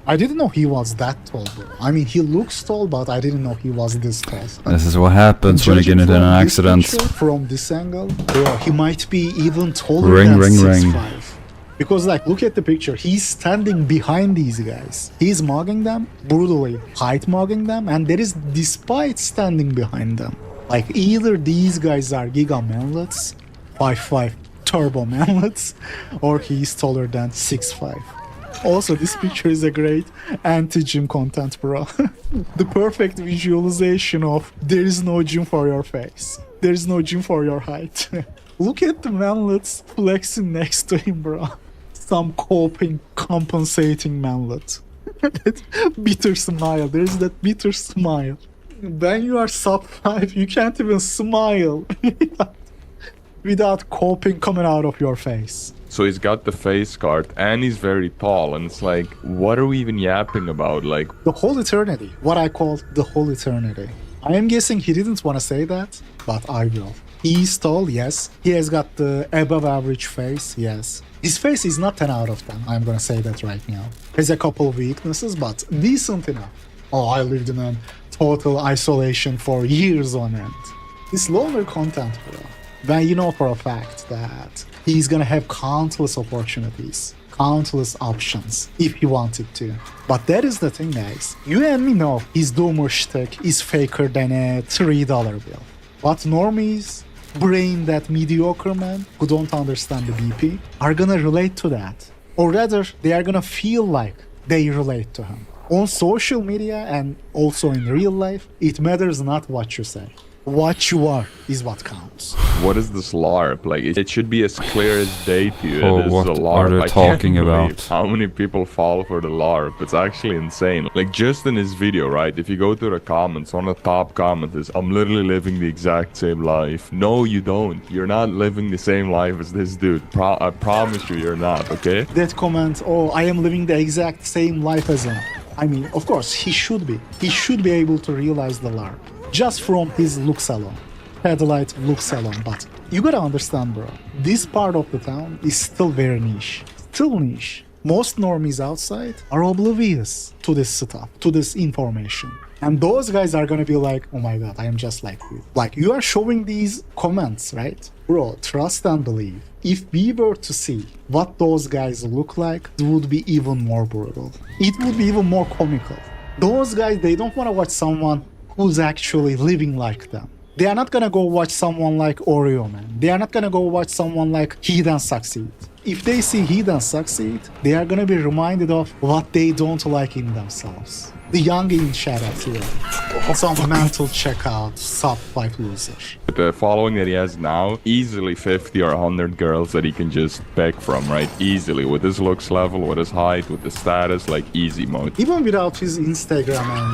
I didn't know he was that tall, bro. I mean, he looks tall, but I didn't know he was this tall. This is what happens when you get into an accident. From this angle, bro, he might be even taller Ring, than ring, 6'5". ring. Because, like, look at the picture. He's standing behind these guys. He's mugging them, brutally height mugging them, and that is despite standing behind them. Like, either these guys are giga manlets, 5'5" turbo manlets, or he's taller than 6'5". Also, this picture is a great anti-gym content, bro. The perfect visualization of there is no gym for your face. There is no gym for your height. Look at the manlets flexing next to him, bro. Some coping, compensating manlet. That bitter smile. There's that bitter smile. When you are sub 5, you can't even smile without coping coming out of your face. So he's got the face card, and he's very tall, and it's like, what are we even yapping about? Like, The whole eternity. What I call the whole eternity. I am guessing he didn't want to say that, but I will. He's tall, yes. He has got the above average face, yes. His face is not 10 out of 10, I'm gonna say that right now. Has a couple of weaknesses, but decent enough. Oh, I lived in a total isolation for years on end. This loner content, bro. When you know for a fact that he's gonna have countless opportunities, countless options, if he wanted to. But that is the thing, guys. You and me know his doomer shtick is faker than a $3 bill. But normies, brain that mediocre man who don't understand the BP, are gonna relate to that. Or rather, they are gonna feel like they relate to him. On social media and also in real life, it matters not what you say. What you are is what counts. what is this LARP? Like, it should be as clear as day to you. Oh, It is what a LARP. are they I can't talking believe about? how many people fall for the LARP. It's actually insane. Like, just in his video, right? If you go to the comments, one of the top comments is, "I'm literally living the exact same life." No, you don't. You're not living the same life as this dude. I promise you, you're not, okay? That comment, oh, I am living the exact same life as him. I mean, of course, he should be. He should be able to realize the LARP. Just from his looks alone. Headlight looks alone. But you gotta understand, bro. This part of the town is still very niche. Still niche. Most normies outside are oblivious to this stuff, to this information. And those guys are gonna be like, oh my god, I am just like you. Like, you are showing these comments, right? Bro, trust and believe. If we were to see what those guys look like, it would be even more brutal. It would be even more comical. Those guys, they don't want to watch someone who's actually living like them. They are not gonna go watch someone like Oreo Man. They are not gonna go watch someone like Heathen Succeed. If they see Heathen Succeed, they are gonna be reminded of what they don't like in themselves. The young in chat here. Some mental checkout, sub 5 loser. With the following that he has now, easily 50 or 100 girls that he can just pick from, right? Easily, with his looks level, with his height, with his status, like easy mode. Even without his Instagram and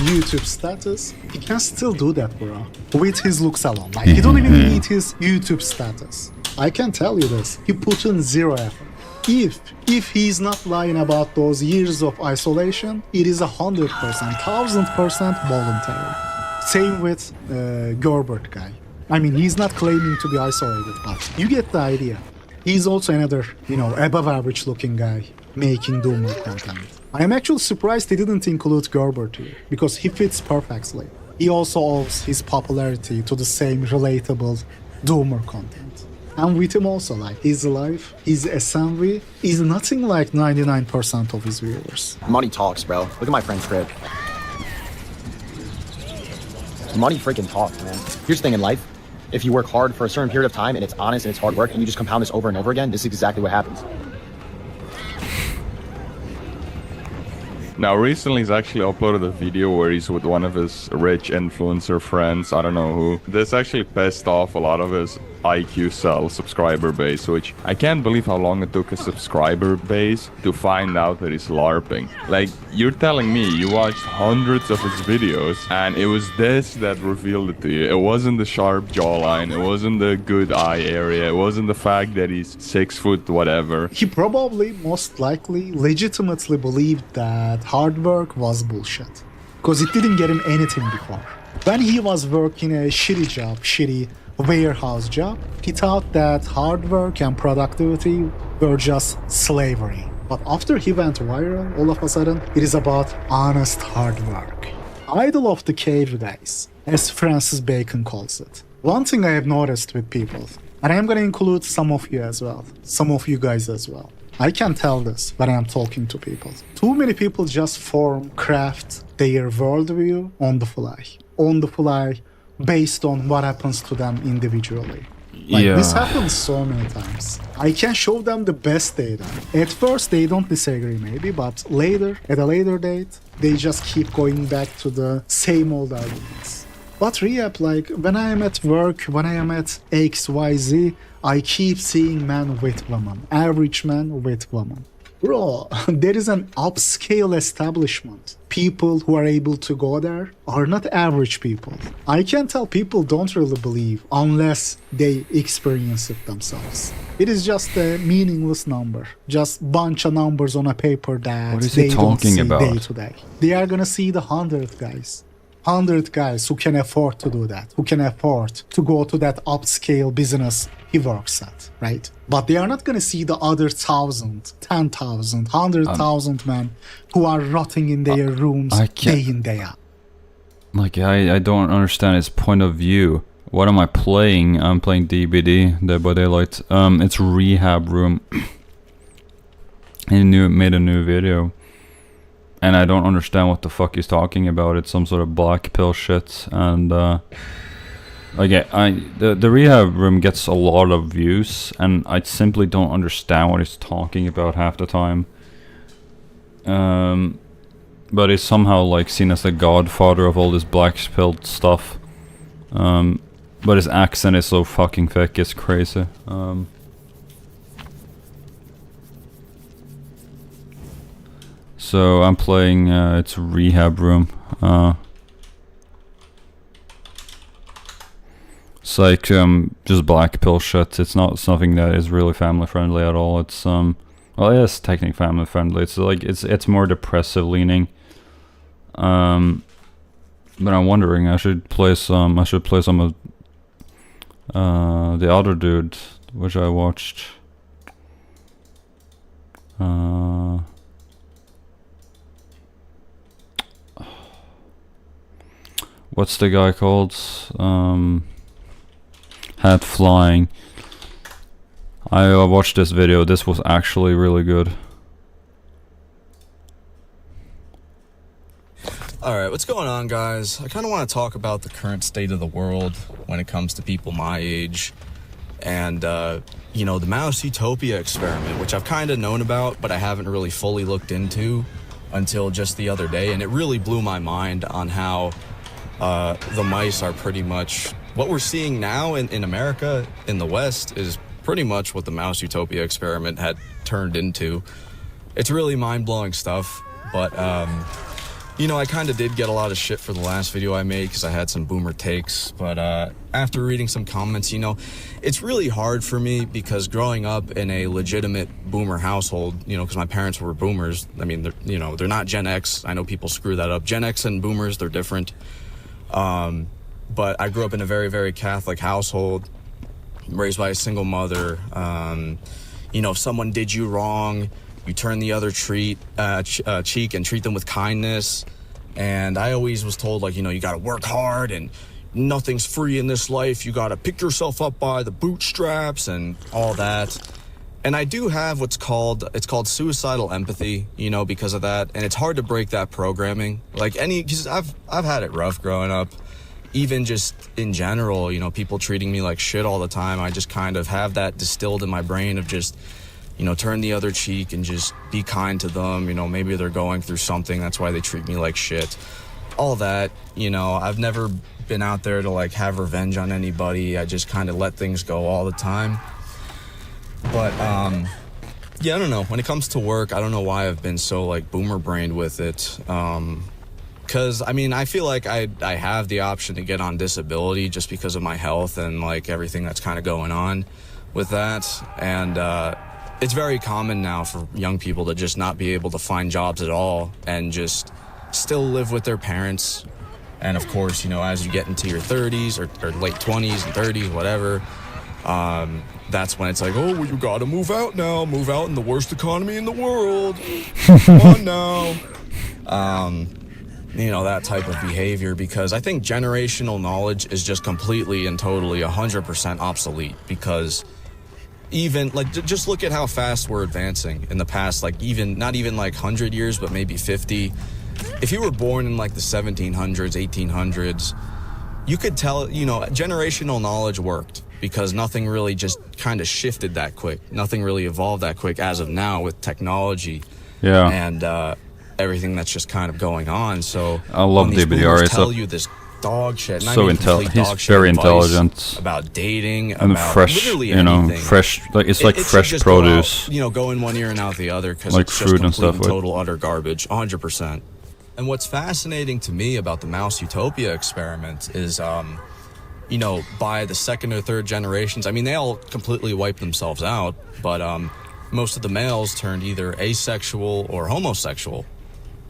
YouTube status, he can still do that, bro. With his looks alone. Like, he don't even need his YouTube status. I can tell you this. He put in zero effort. If he's not lying about those years of isolation, it is 100%, 1000% voluntary. Same with Gerbert guy. I mean, he's not claiming to be isolated, but you get the idea. He's also another, above average looking guy making Doomer content. I am actually surprised he didn't include Gerber too, because he fits perfectly. He also owes his popularity to the same relatable Doomer content. And with him also, like, his life, his SMV is nothing like 99% of his viewers. Money talks, bro. Look at my friend's crib. Money freaking talks, man. Here's the thing in life. If you work hard for a certain period of time and it's honest and it's hard work and you just compound this over and over again, this is exactly what happens. Now, recently he's actually uploaded a video where he's with one of his rich influencer friends, I don't know who. This actually pissed off a lot of his IQ cell subscriber base, which I can't believe how long it took a subscriber base to find out that he's LARPing. Like, you're telling me you watched hundreds of his videos and it was this that revealed it to you. It wasn't the sharp jawline, it wasn't the good eye area, it wasn't the fact that he's 6 foot whatever. He probably, most likely, legitimately believed that hard work was bullshit, because it didn't get him anything before. When he was working a shitty warehouse job, he thought that hard work and productivity were just slavery. But after he went viral, all of a sudden, it is about honest hard work. Idol of the cave guys, as Francis Bacon calls it. One thing I have noticed with people, and I am going to include some of you as well, some of you guys as well. I can tell this when I am talking to people. Too many people just craft their worldview on the fly, based on what happens to them individually. This happens so many times. I can show them the best data. At first they don't disagree maybe, but later, at a later date, they just keep going back to the same old arguments. But rehab, like, when I am at work, when I am at XYZ, I keep seeing men with women, average men with women. Bro, there is an upscale establishment. People who are able to go there are not average people. I can tell people don't really believe unless they experience it themselves. It is just a meaningless number. Just bunch of numbers on a paper that they don't see day to day. They are gonna see the 100 guys. 100 guys who can afford to do that, who can afford to go to that upscale business he works at, right? But they are not going to see the other 1,000, 10,000, 100,000 men who are rotting in their rooms day in, day out. Like, I don't understand his point of view. What am I playing? I'm playing DBD, Dead by Daylight. It's Rehab Room. He made a new video. And I don't understand what the fuck he's talking about. It's some sort of black pill shit. And the Rehab Room gets a lot of views, and I simply don't understand what he's talking about half the time. But he's somehow like seen as the godfather of all this black pill stuff. But his accent is so fucking thick, it's crazy. So I'm playing, it's Rehab Room. It's like just black pill shit. It's not something that is really family friendly at all. It's well, yes, technically family friendly. It's like it's more depressive leaning. But I'm wondering, I should play some of the other dude, which I watched. What's the guy called? Hat Flying. I watched this video. This was actually really good. Alright, what's going on, guys? I kind of want to talk about the current state of the world when it comes to people my age. And, you know, the Mouse Utopia experiment, which I've kind of known about, but I haven't really fully looked into until just the other day. And it really blew my mind on how the mice are pretty much what we're seeing now in America, in the West, is pretty much what the Mouse Utopia experiment had turned into. It's really mind-blowing stuff, but you know, I kind of did get a lot of shit for the last video I made because I had some boomer takes, but after reading some comments, you know, it's really hard for me because growing up in a legitimate boomer household, you know, because my parents were boomers. I mean, they're not Gen X. I know people screw that up. Gen X and boomers, they're different. But I grew up in a very, very Catholic household, raised by a single mother. You know, if someone did you wrong, you turn the other cheek and treat them with kindness. And I always was told, like, you know, you got to work hard and nothing's free in this life. You got to pick yourself up by the bootstraps and all that. And I do have it's called suicidal empathy, you know, because of that. And it's hard to break that programming. Like because I've had it rough growing up. Even just in general, you know, people treating me like shit all the time. I just kind of have that distilled in my brain of just, you know, turn the other cheek and just be kind to them. You know, maybe they're going through something. That's why they treat me like shit. All that, you know, I've never been out there to like have revenge on anybody. I just kind of let things go all the time. But, yeah, I don't know. When it comes to work, I don't know why I've been so like boomer brained with it. Because, I mean, I feel like I have the option to get on disability just because of my health and, like, everything that's kind of going on with that. And it's very common now for young people to just not be able to find jobs at all and just still live with their parents. And, of course, you know, as you get into your 30s or late 20s and 30s, whatever, that's when it's like, oh, well, you got to move out now. Move out in the worst economy in the world. Come on now. You know, that type of behavior, because I think generational knowledge is just completely and totally 100% obsolete. Because even like just look at how fast we're advancing in the past, like not even like 100 years, but maybe 50. If you were born in like the 1700s, 1800s, you could tell, you know, generational knowledge worked because nothing really just kind of shifted that quick. Nothing really evolved that quick as of now with technology. Yeah. And everything that's just kind of going on. So I love DBD. Tell you this dog shit. So intelligent. He's very intelligent about dating, and about fresh. Literally you know, anything. fresh. Like it's like fresh produce. Out, you know, go in one ear and out the other because like it's fruit just and stuff. total utter garbage. 100%. And what's fascinating to me about the Mouse Utopia experiment is, you know, by the second or third generations, I mean, they all completely wiped themselves out, but most of the males turned either asexual or homosexual.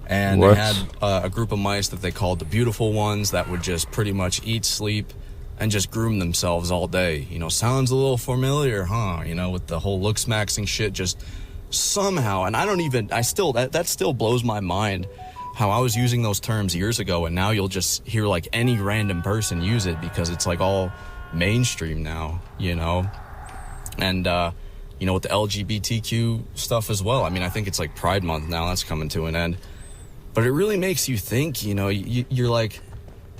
And they had a group of mice that they called the beautiful ones that would just pretty much eat, sleep, and just groom themselves all day. You know, sounds a little familiar, huh? You know, with the whole looks maxing shit, just somehow. And that still blows my mind how I was using those terms years ago, and now you'll just hear like any random person use it because it's like all mainstream now, you know? And, you know, with the LGBTQ stuff as well. I mean, I think it's like Pride Month now, that's coming to an end. But it really makes you think, you know, you're like,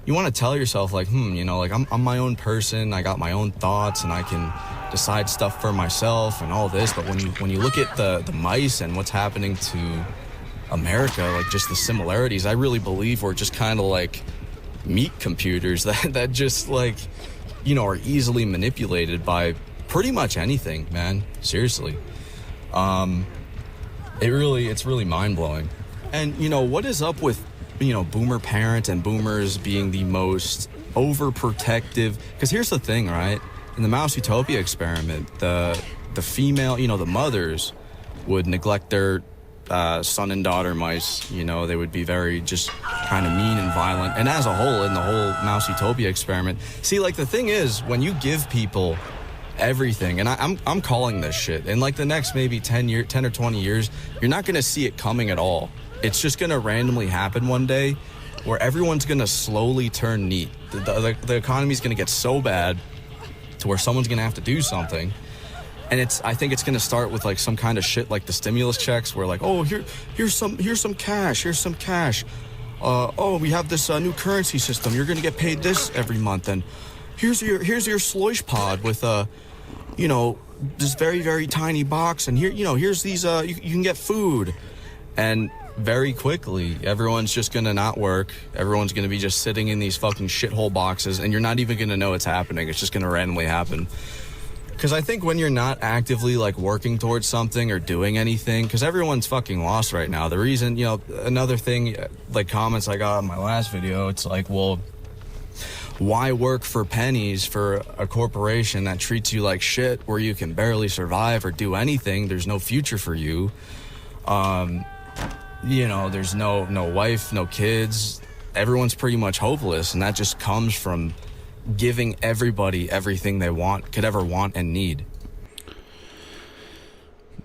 you want to tell yourself like, you know, like I'm my own person. I got my own thoughts and I can decide stuff for myself and all this. But when you look at the mice and what's happening to America, like just the similarities, I really believe we're just kind of like meat computers that just like, you know, are easily manipulated by pretty much anything, man. Seriously. It's really mind blowing. And, you know, what is up with, you know, boomer parents and boomers being the most overprotective? Because here's the thing, right? In the Mouse Utopia experiment, the female, you know, the mothers would neglect their son and daughter mice. You know, they would be very just kind of mean and violent. And as a whole, in the whole Mouse Utopia experiment, see, like the thing is, when you give people everything, and I'm calling this shit, in like the next maybe 10 or 20 years, you're not going to see it coming at all. It's just going to randomly happen one day where everyone's going to slowly turn neat. The economy's going to get so bad to where someone's going to have to do something. And I think it's going to start with like some kind of shit like the stimulus checks where like, oh, here's some cash. Oh, we have this new currency system. You're going to get paid this every month. And here's your slush pod with you know, this very, very tiny box. And here, you know, here's these, you can get food. And very quickly, everyone's just gonna not work. Everyone's gonna be just sitting in these fucking shithole boxes, and you're not even gonna know it's happening. It's just gonna randomly happen. Because I think when you're not actively like working towards something or doing anything, because everyone's fucking lost right now. The reason, you know, another thing, like comments I got in my last video, it's like, well, why work for pennies for a corporation that treats you like shit, where you can barely survive or do anything? There's no future for you. You know, there's no wife, no kids. Everyone's pretty much hopeless, and that just comes from giving everybody everything they could ever want and need.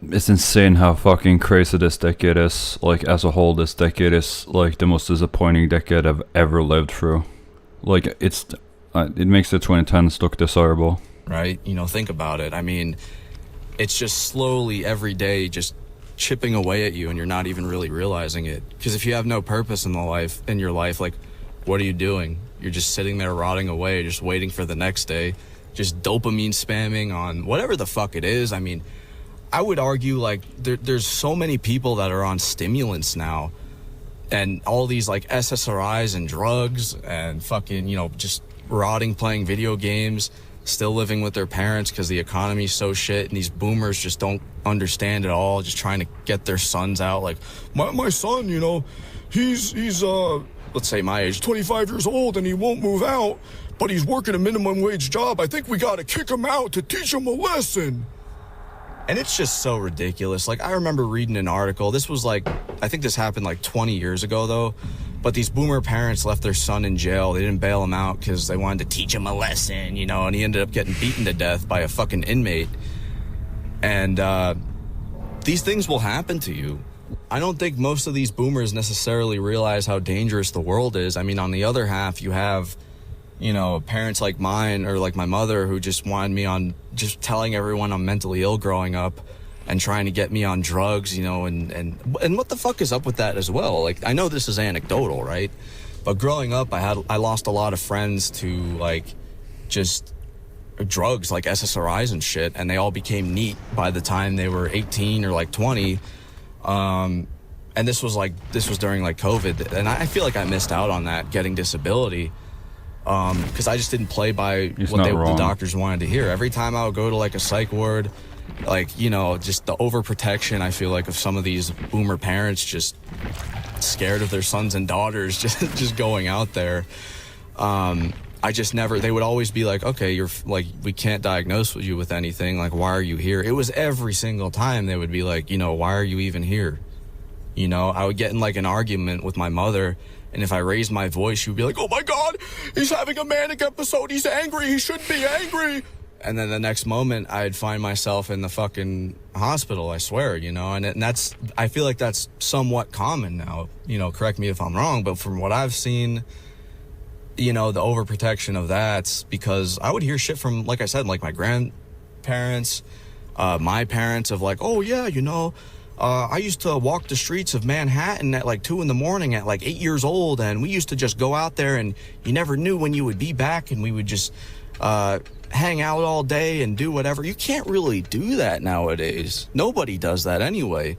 It's insane how fucking crazy this decade is. Like, as a whole, this decade is like the most disappointing decade I've ever lived through. Like, it makes the 2010s look desirable. Right? You know, think about it. I mean, it's just slowly every day just chipping away at you, and you're not even really realizing it. Because if you have no purpose in your life, like, what are you doing? You're just sitting there rotting away, just waiting for the next day, just dopamine spamming on whatever the fuck it is. I mean, I would argue, like, there's so many people that are on stimulants now, and all these, like, SSRIs and drugs and fucking, you know, just rotting playing video games, still living with their parents because the economy's so shit, and these boomers just don't understand it all, just trying to get their sons out. Like, my son, you know, he's let's say my age, 25 years old, and he won't move out, but he's working a minimum wage job. I think we gotta kick him out to teach him a lesson. And it's just so ridiculous. Like, I remember reading an article. This was like, I think this happened like 20 years ago though. But these boomer parents left their son in jail. They didn't bail him out because they wanted to teach him a lesson, you know, and he ended up getting beaten to death by a fucking inmate. And these things will happen to you. I don't think most of these boomers necessarily realize how dangerous the world is. I mean, on the other half, you have, you know, parents like mine or like my mother who just wanted me on, just telling everyone I'm mentally ill growing up and trying to get me on drugs, you know, and what the fuck is up with that as well? Like, I know this is anecdotal, right? But growing up, I lost a lot of friends to, like, just drugs like SSRIs and shit, and they all became neat by the time they were 18 or like 20. And this was during like COVID, and I feel like I missed out on that, getting disability. Because I just didn't play by what the doctors wanted to hear. Every time I would go to like a psych ward, like, you know, just the overprotection, I feel like, of some of these boomer parents, just scared of their sons and daughters just going out there. I just never, they would always be like, okay, you're like, we can't diagnose you with anything. Like, why are you here? It was every single time they would be like, you know, why are you even here? You know, I would get in like an argument with my mother, and if I raised my voice, she would be like, oh my God, he's having a manic episode. He's angry. He shouldn't be angry. And then the next moment I'd find myself in the fucking hospital, I swear, you know, and that's, I feel like that's somewhat common now, you know, correct me if I'm wrong, but from what I've seen, you know, the overprotection of that's because I would hear shit from, like I said, like my grandparents, my parents, of like, oh yeah, you know, I used to walk the streets of Manhattan at like 2 a.m. at like 8 years old, and we used to just go out there and you never knew when you would be back, and we would just hang out all day and do whatever. You can't really do that nowadays. Nobody does that anyway.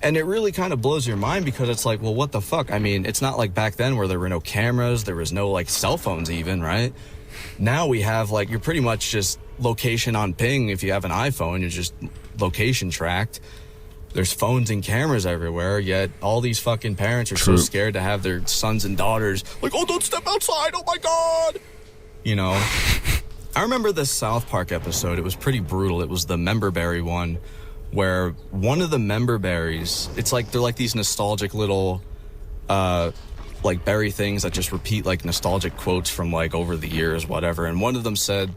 And it really kind of blows your mind because it's like, well, what the fuck? I mean, it's not like back then where there were no cameras, there was no like cell phones even, right? Now we have like, you're pretty much just location on ping. If you have an iPhone, you're just location tracked. There's phones and cameras everywhere, yet all these fucking parents are so scared to have their sons and daughters like, oh, don't step outside, oh my God. You know, I remember this South Park episode. It was pretty brutal. It was the Memberberry one, where one of the Memberberries, it's like, they're like these nostalgic little, like berry things that just repeat like nostalgic quotes from like over the years, whatever. And one of them said,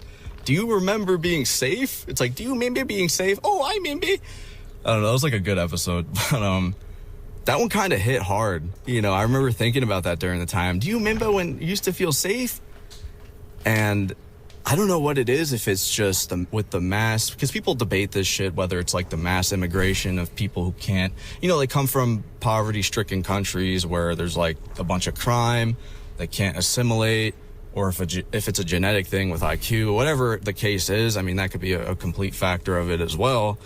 do you remember being safe? It's like, do you remember being safe? Oh, I remember. I don't know. That was like a good episode, but that one kind of hit hard. You know, I remember thinking about that during the time. Do you remember when you used to feel safe? And I don't know what it is, if it's just with the mass, because people debate this shit, whether it's like the mass immigration of people who can't, you know, they come from poverty-stricken countries where there's like a bunch of crime, they can't assimilate, or if it's a genetic thing with IQ, whatever the case is. I mean, that could be a complete factor of it as well.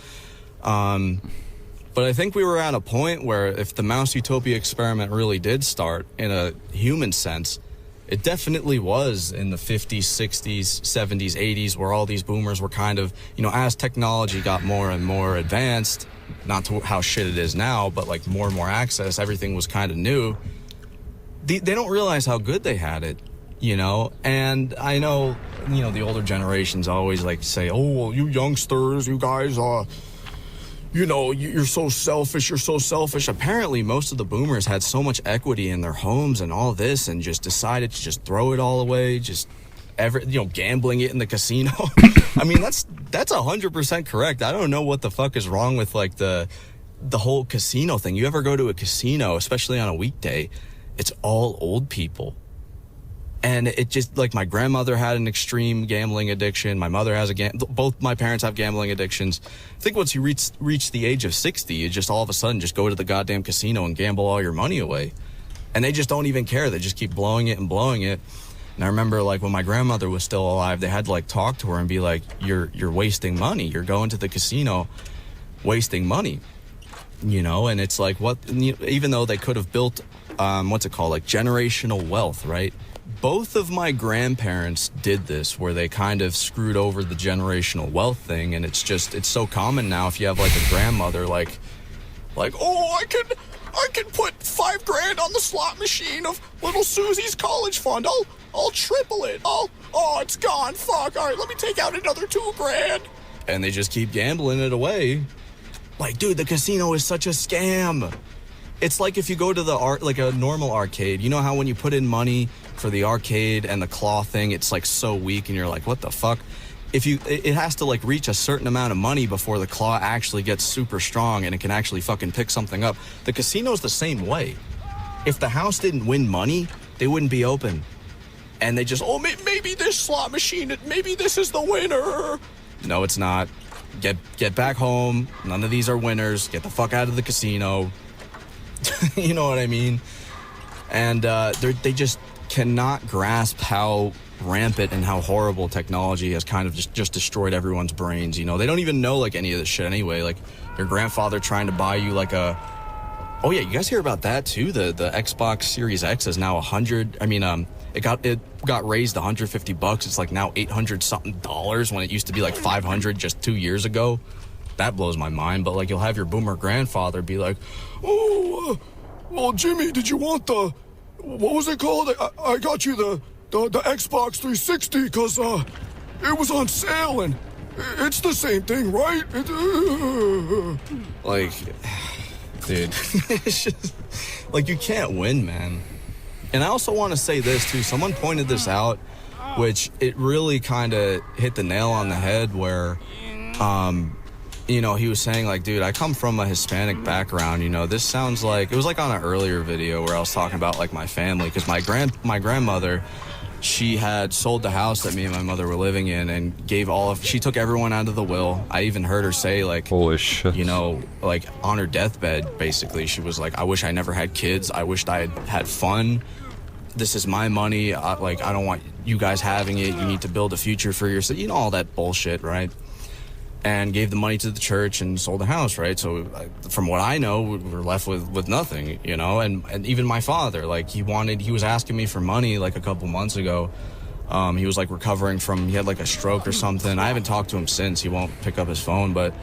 But I think we were at a point where if the Mouse Utopia experiment really did start in a human sense, it definitely was in the 50s, 60s, 70s, 80s, where all these boomers were kind of, you know, as technology got more and more advanced, not to how shit it is now, but like more and more access, everything was kind of new. They don't realize how good they had it, you know? And I know, you know, the older generations always like to say, oh, well, you youngsters, you guys are, you know, you're so selfish, you're so selfish. Apparently, most of the boomers had so much equity in their homes and all this and just decided to just throw it all away, just gambling it in the casino. I mean, that's 100% correct. I don't know what the fuck is wrong with like the whole casino thing. You ever go to a casino, especially on a weekday, it's all old people. And it just, like, my grandmother had an extreme gambling addiction. My mother has both my parents have gambling addictions. I think once you reach the age of 60, you just all of a sudden just go to the goddamn casino and gamble all your money away. And they just don't even care. They just keep blowing it and blowing it. And I remember, like, when my grandmother was still alive, they had to, like, talk to her and be like, you're wasting money. You're going to the casino wasting money. And it's like, even though they could have built, like generational wealth, right? Both of my grandparents did this, where they kind of screwed over the generational wealth thing. And it's so common now. If you have like a grandmother, like, oh, I can put $5,000 on the slot machine of little Susie's college fund. I'll triple it. Oh, it's gone. Fuck. All right, let me take out another $2,000. And they just keep gambling it away. Like, dude, the casino is such a scam. It's like if you go to like a normal arcade, you know how when you put in money for the arcade and the claw thing, it's like so weak and you're like, what the fuck? It has to like reach a certain amount of money before the claw actually gets super strong and it can actually fucking pick something up. The casino's the same way. If the house didn't win money, they wouldn't be open. And they just, maybe this slot machine, maybe this is the winner. No, it's not. Get back home. None of these are winners. Get the fuck out of the casino. You know what I mean? And they just cannot grasp how rampant and how horrible technology has kind of just destroyed everyone's brains. They don't even know like any of this shit anyway. Like your grandfather trying to buy you like oh yeah, you guys hear about that too? The Xbox Series X is now it got raised $150. It's like now $800 something when it used to be like $500 just 2 years ago. That blows my mind. But like you'll have your boomer grandfather be like, oh, well, Jimmy, did you want what was it called? I got you the Xbox 360 because it was on sale and it's the same thing, right? Like, dude, it's just like you can't win, man. And I also want to say this too. Someone pointed this out, which it really kind of hit the nail on the head where, he was saying like, dude, I come from a Hispanic background. This sounds like, it was like on an earlier video where I was talking about like my family. Cause my grandmother, she had sold the house that me and my mother were living in and she took everyone out of the will. I even heard her say like, holy shit. Like on her deathbed, basically, she was like, I wish I never had kids. I wished I had fun. This is my money. I don't want you guys having it. You need to build a future for yourself. All that bullshit, right? And gave the money to the church and sold the house, right? So from what I know, we're left with nothing, and even my father, like he was asking me for money like a couple months ago. He was like recovering he had like a stroke or something. I haven't talked to him since. He won't pick up his phone, but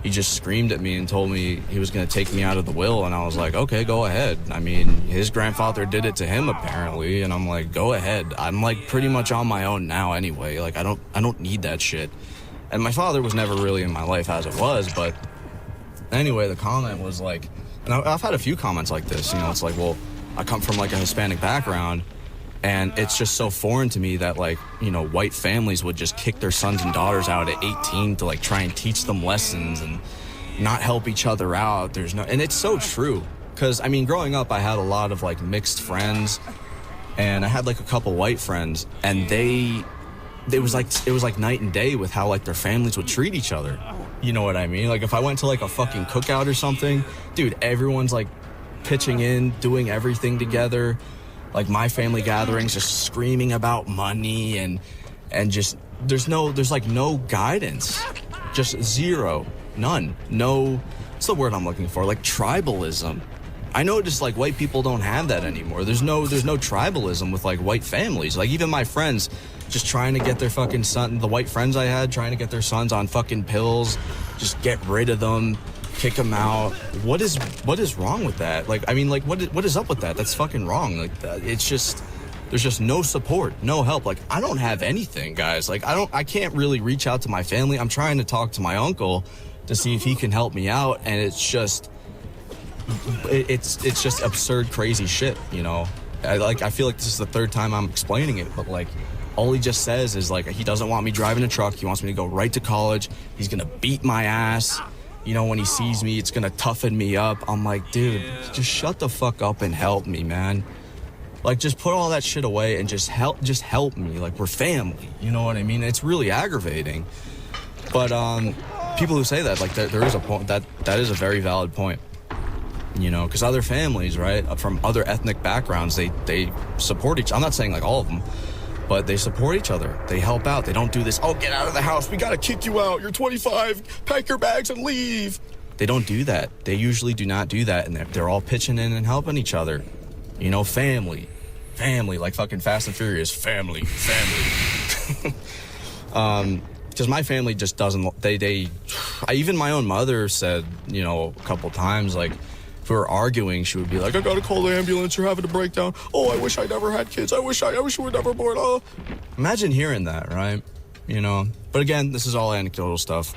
he just screamed at me and told me he was going to take me out of the will. And I was like, okay, go ahead. I mean, his grandfather did it to him apparently. And I'm like, go ahead. I'm like pretty much on my own now anyway. Like I don't need that shit. And my father was never really in my life as it was. But anyway, the comment was like, and I've had a few comments like this, it's like, well, I come from like a Hispanic background. And it's just so foreign to me that like, white families would just kick their sons and daughters out at 18 to like try and teach them lessons and not help each other out. And it's so true. Cause growing up, I had a lot of like mixed friends and I had like a couple white friends and it was like night and day with how like their families would treat each other. You know what I mean? Like if I went to like a fucking cookout or something, dude, everyone's like pitching in, doing everything together. Like my family gatherings, just screaming about money and just there's like no guidance, just zero, none, no. What's the word I'm looking for? Like tribalism. I know just like white people don't have that anymore. There's no tribalism with like white families. Like even my friends, just trying to get their fucking the white friends I had, trying to get their sons on fucking pills, just get rid of them. Kick them out. What is wrong with that? Like, what is up with that? That's fucking wrong. Like, it's just, there's just no support, no help. Like, I don't have anything, guys. Like, I can't really reach out to my family. I'm trying to talk to my uncle to see if he can help me out. And it's just absurd, crazy shit, I feel like this is the third time I'm explaining it, but like, All he just says is like, he doesn't want me driving a truck. He wants me to go right to college. He's gonna beat my ass. You know, when he sees me, it's gonna toughen me up. I'm like, dude, just shut the fuck up and help me, man. Like, just put all that shit away and just help me. Like, we're family. You know what I mean? It's really aggravating. But people who say that, like, there is a point that is a very valid point. You know, because other families, right, from other ethnic backgrounds, they support each. I'm not saying like all of them, but they support each other. They help out. They don't do this, oh, get out of the house. We got to kick you out. You're 25. Pack your bags and leave. They don't do that. They usually do not do that. And they're all pitching in and helping each other. You know, family, like fucking Fast and Furious, family. Because my family just doesn't, even my own mother said, you know, a couple times, like, if we were arguing, she would be like, I gotta call the ambulance, you're having a breakdown. Oh, I wish I never had kids. I wish we were never born. Oh. Imagine hearing that, right? You know, but again, this is all anecdotal stuff.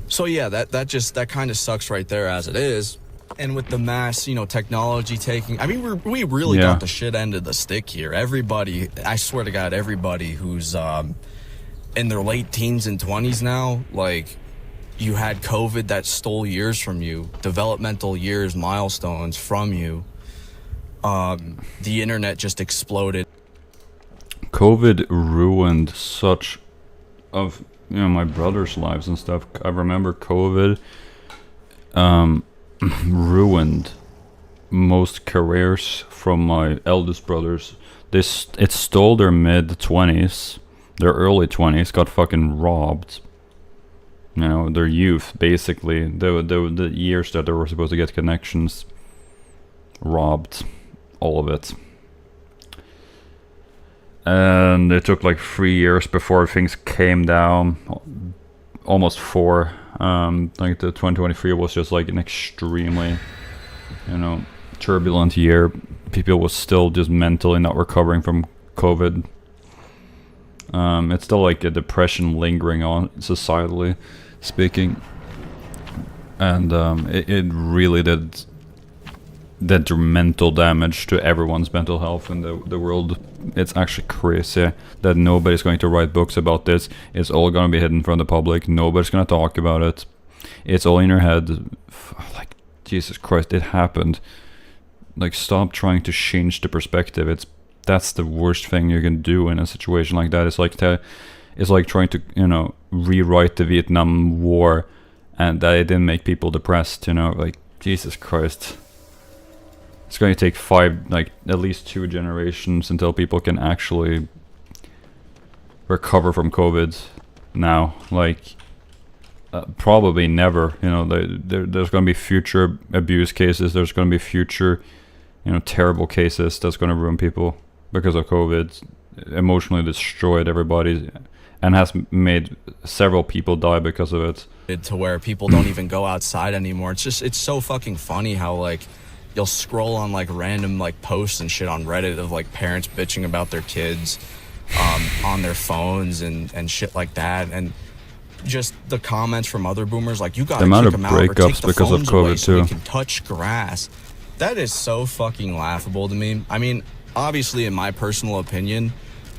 So yeah, that kind of sucks right there as it is. And with the mass, you know, technology taking, I mean, we really got the shit end of the stick here. Everybody, I swear to God, everybody who's in their late teens and 20s now, like, you had COVID that stole years from you, developmental years, milestones from you. The internet just exploded. COVID ruined such of, you know, my brother's lives and stuff. I remember COVID ruined most careers from my eldest brothers. It stole their mid-20s, their early 20s, got fucking robbed. You know, their youth, basically, the years that they were supposed to get connections, robbed, all of it. And it took like 3 years before things came down, almost 4. Like the 2023 was just like an extremely, you know, turbulent year. People was still just mentally not recovering from COVID. It's still like a depression lingering on societally speaking, and it really did detrimental damage to everyone's mental health in the world. It's actually crazy that nobody's going to write books about this. It's all going to be hidden from the public. Nobody's going to talk about it. It's all in your head. Like, Jesus Christ, it happened. Like, stop trying to change the perspective. That's the worst thing you can do in a situation like that. It's like trying to, you know, rewrite the Vietnam War, and that it didn't make people depressed, you know, like, Jesus Christ. It's going to take at least 2 generations until people can actually recover from COVID now. Like, probably never, you know, there's going to be future abuse cases, there's going to be future, you know, terrible cases that's going to ruin people because of COVID. Emotionally destroyed everybody and has made several people die because of it. To where people don't even go outside anymore. It's so fucking funny how, like, you'll scroll on like random like posts and shit on Reddit of like parents bitching about their kids on their phones and shit like that, and just the comments from other boomers like, you gotta kick them out or take the phones away so we can touch grass. That is so fucking laughable to me. I mean, obviously, in my personal opinion,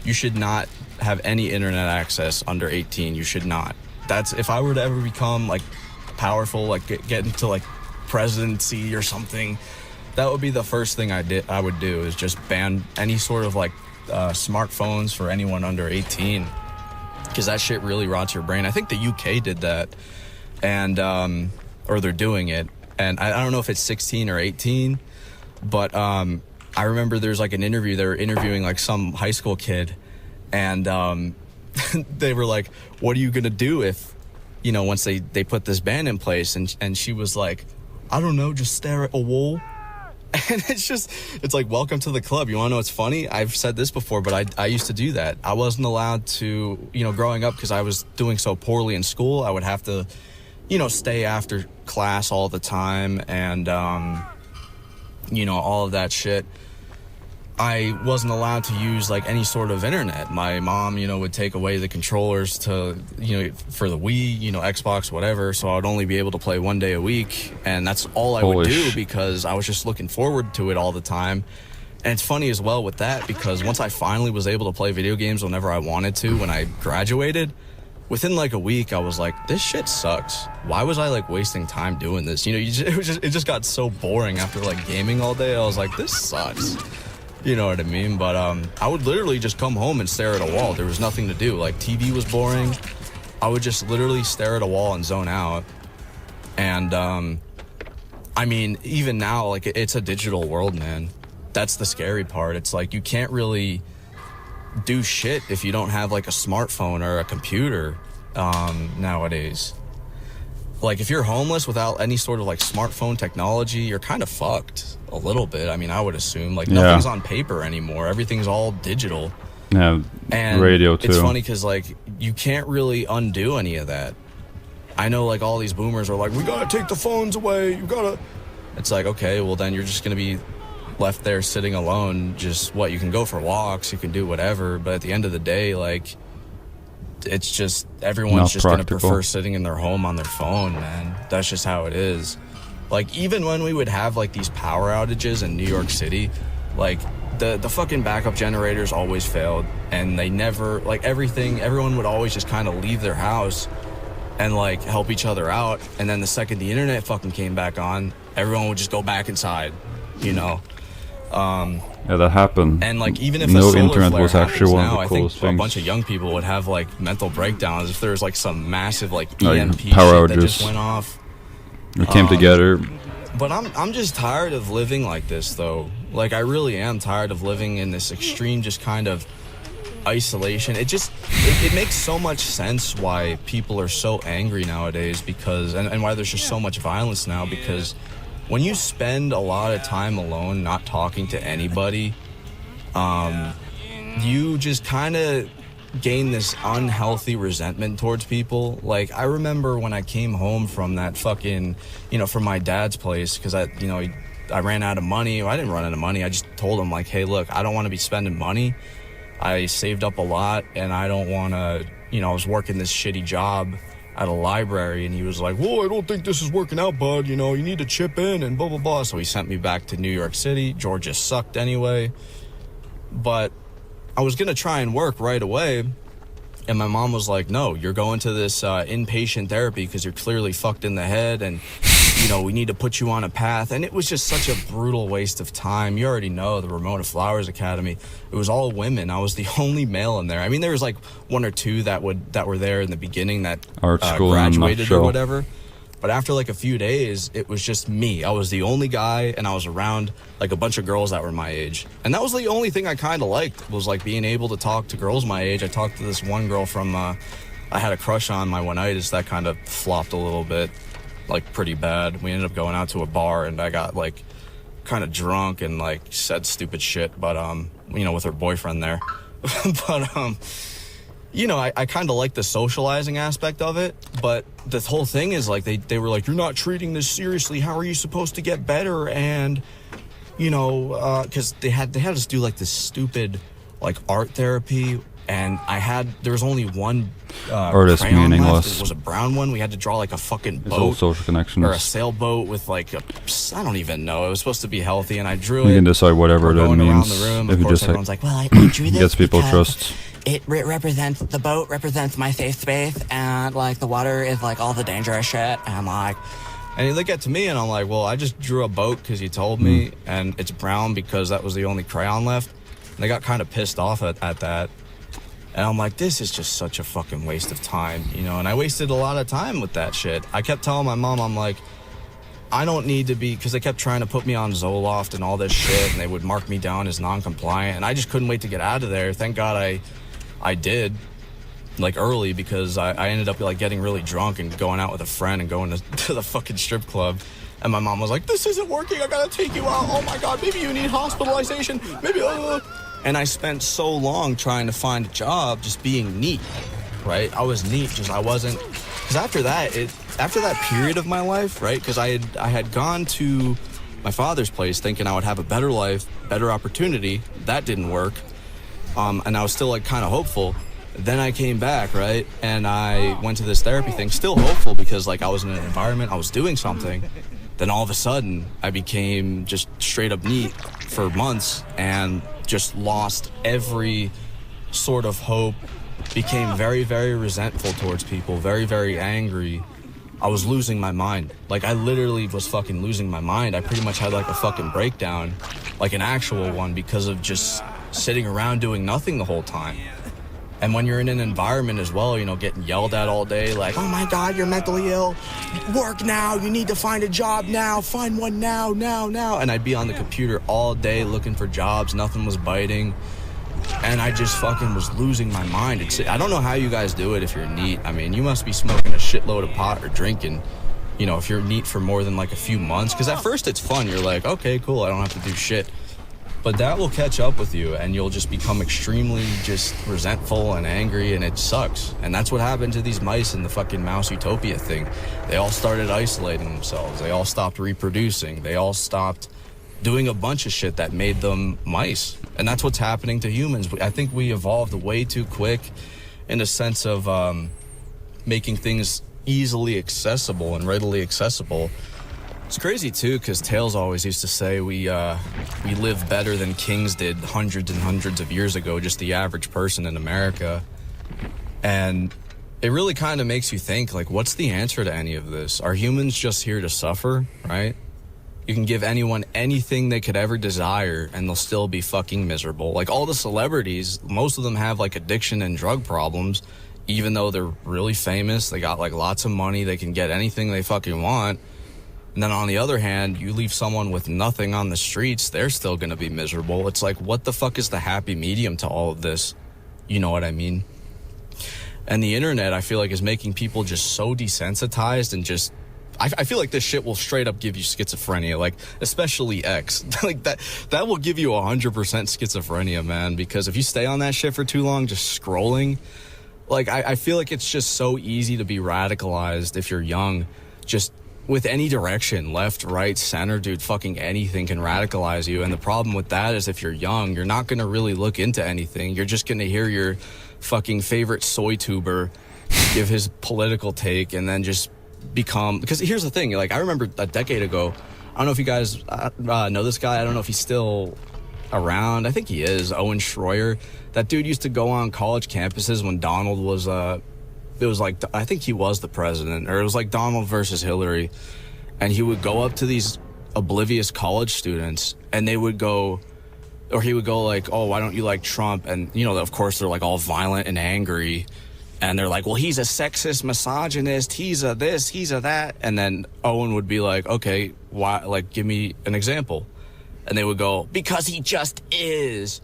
you should not have any internet access under 18. You should not. That's, if I were to ever become like powerful, like get into like presidency or something, that would be the first thing I would do, is just ban any sort of like smartphones for anyone under 18, because that shit really rots your brain. I think the UK did that, and or they're doing it, and I don't know if it's 16 or 18, but I remember there's like an interview, they were interviewing like some high school kid, and they were like, what are you gonna do if, you know, once they put this ban in place? And she was like, I don't know, just stare at a wall. And it's like, welcome to the club. You want to know what's funny? I've said this before, but I used to do that. I wasn't allowed to, you know, growing up, because I was doing so poorly in school, I would have to, you know, stay after class all the time, and, you know, all of that shit. I wasn't allowed to use like any sort of internet. My mom, you know, would take away the controllers to, you know, for the Wii, you know, Xbox, whatever. So I would only be able to play 1 day a week. And that's all I would do, because I was just looking forward to it all the time. And it's funny as well with that, because once I finally was able to play video games whenever I wanted to when I graduated, within like a week I was like, this shit sucks. Why was I like wasting time doing this? You know, it just got so boring after like gaming all day. I was like, this sucks. You know what I mean? But I would literally just come home and stare at a wall. There was nothing to do. Like, TV was boring. I would just literally stare at a wall and zone out. And I mean, even now, like, it's a digital world, man. That's the scary part. It's like you can't really do shit if you don't have like a smartphone or a computer nowadays. Like, if you're homeless without any sort of like smartphone technology, you're kind of fucked a little bit. I mean, I would assume, like, nothing's on paper anymore. Everything's all digital. Yeah, and radio too. It's funny because like you can't really undo any of that. I know like all these boomers are like, we gotta take the phones away. You gotta. It's like, okay, well then you're just gonna be left there sitting alone. Just what, you can go for walks, you can do whatever, but at the end of the day, like, it's just everyone's Not just practical. gonna prefer sitting in their home on their phone, man. That's just how it is. Like, even when we would have like these power outages in New York City, like the fucking backup generators always failed, and they never, like, everyone would always just kind of leave their house and like help each other out, and then the second the internet fucking came back on, everyone would just go back inside, you know. Yeah, that happened. And like, even if no a solar internet flare was actually happens one now, of I the think coolest a things. bunch of young people would have like mental breakdowns if there's like some massive like Like, EMP power shit that just outages. went off. We came together. But I'm just tired of living like this, though. Like, I really am tired of living in this extreme just kind of isolation. It makes so much sense why people are so angry nowadays, because and why there's just so much violence now, because when you spend a lot of time alone not talking to anybody, you just kind of gain this unhealthy resentment towards people. Like, I remember when I came home from that fucking, you know, from my dad's place, because I ran out of money. I didn't run out of money. I just told him, like, hey, look, I don't want to be spending money. I saved up a lot, and I don't want to, you know, I was working this shitty job at a library, and he was like, well, I don't think this is working out, bud. You know, you need to chip in and blah, blah, blah. So he sent me back to New York City. Georgia sucked anyway. But I was going to try and work right away. And my mom was like, no, you're going to this inpatient therapy because you're clearly fucked in the head, and, you know, we need to put you on a path. And it was just such a brutal waste of time. You already know the Ramona Flowers Academy. It was all women. I was the only male in there. I mean, there was like one or two that were there in the beginning that Art school in a graduated or nutshell. whatever. But after like a few days, it was just me. I was the only guy, and I was around like a bunch of girls that were my age. And that was the only thing I kind of liked, was like being able to talk to girls my age. I talked to this one girl from, I had a crush on my one-itis. That kind of flopped a little bit, like pretty bad. We ended up going out to a bar, and I got like kind of drunk and like said stupid shit, but you know, with her boyfriend there. But you know, I kind of like the socializing aspect of it, but the whole thing is like they were like, you're not treating this seriously. How are you supposed to get better? And, you know, because they had us do like this stupid like art therapy, and there was only one Artist crayon meaningless. left. It was a brown one. We had to draw like a fucking It's all boat social connections. or a sailboat with like I don't even know. It was supposed to be healthy, and I drew You it. can decide whatever We're that going around means. the room. If Of you course, just everyone's like, well, I drew this gets people because trust. it represents, the boat represents my safe space, and like the water is like all the dangerous shit, and I'm like, and they get to me, and I'm like, well, I just drew a boat because you told me, and it's brown because that was the only crayon left. And they got kind of pissed off at that. And I'm like, this is just such a fucking waste of time, you know? And I wasted a lot of time with that shit. I kept telling my mom, I'm like, I don't need to be, because they kept trying to put me on Zoloft and all this shit, and they would mark me down as non-compliant, and I just couldn't wait to get out of there. Thank God I did, like, early, because I ended up like getting really drunk and going out with a friend and going to the fucking strip club. And my mom was like, this isn't working, I gotta take you out. Oh my God, maybe you need hospitalization, maybe. And I spent so long trying to find a job just being neat, right? I was neat, just I wasn't, because after that period of my life, right? Because I had gone to my father's place thinking I would have a better life, better opportunity. That didn't work. And I was still like kind of hopeful. Then I came back, right? And I went to this therapy thing, still hopeful because like I was in an environment, I was doing something. Then all of a sudden, I became just straight up neat for months and just lost every sort of hope, became very, very resentful towards people, very, very angry. I was losing my mind. Like, I literally was fucking losing my mind. I pretty much had like a fucking breakdown, like an actual one, because of just sitting around doing nothing the whole time. And when you're in an environment as well, you know, getting yelled at all day, like, oh my God, you're mentally ill. Work now. You need to find a job now. Find one now. And I'd be on the computer all day looking for jobs. Nothing was biting. And I just fucking was losing my mind. I don't know how you guys do it if you're neat. I mean, you must be smoking a shitload of pot or drinking, you know, if you're neat for more than like a few months. Because at first it's fun. You're like, okay, cool. I don't have to do shit. But that will catch up with you, and you'll just become extremely just resentful and angry, and it sucks. And that's what happened to these mice in the fucking mouse utopia thing. They all started isolating themselves. They all stopped reproducing. They all stopped doing a bunch of shit that made them mice. And that's what's happening to humans. I think we evolved way too quick in a sense of making things easily accessible and readily accessible. It's crazy too, because Tails always used to say we live better than kings did hundreds and hundreds of years ago, just the average person in America. And it really kind of makes you think, like, what's the answer to any of this? Are humans just here to suffer, right? You can give anyone anything they could ever desire and they'll still be fucking miserable. Like, all the celebrities, most of them have like addiction and drug problems, even though they're really famous. They got like lots of money. They can get anything they fucking want. And then on the other hand, you leave someone with nothing on the streets, they're still going to be miserable. It's like, what the fuck is the happy medium to all of this? You know what I mean? And the internet, I feel like, is making people just so desensitized and just, I feel like this shit will straight up give you schizophrenia, like, especially X. Like, that will give you 100% schizophrenia, man, because if you stay on that shit for too long, just scrolling, like, I feel like it's just so easy to be radicalized if you're young, just with any direction, left, right, center, dude, fucking anything can radicalize you. And the problem with that is if you're young, you're not going to really look into anything. You're just going to hear your fucking favorite soy tuber give his political take and then just become, because here's the thing, like, I remember a decade ago, I don't know if you guys know this guy. I don't know if he's still around. I think he is. Owen Schroyer. That dude used to go on college campuses when Donald was, it was like, I think he was the president, or it was like Donald versus Hillary. And he would go up to these oblivious college students and they would go, or he would go like, oh, why don't you like Trump? And, you know, of course they're like all violent and angry. And they're like, well, he's a sexist, misogynist. He's a this, he's a that. And then Owen would be like, okay, why? Like, give me an example. And they would go, because he just is.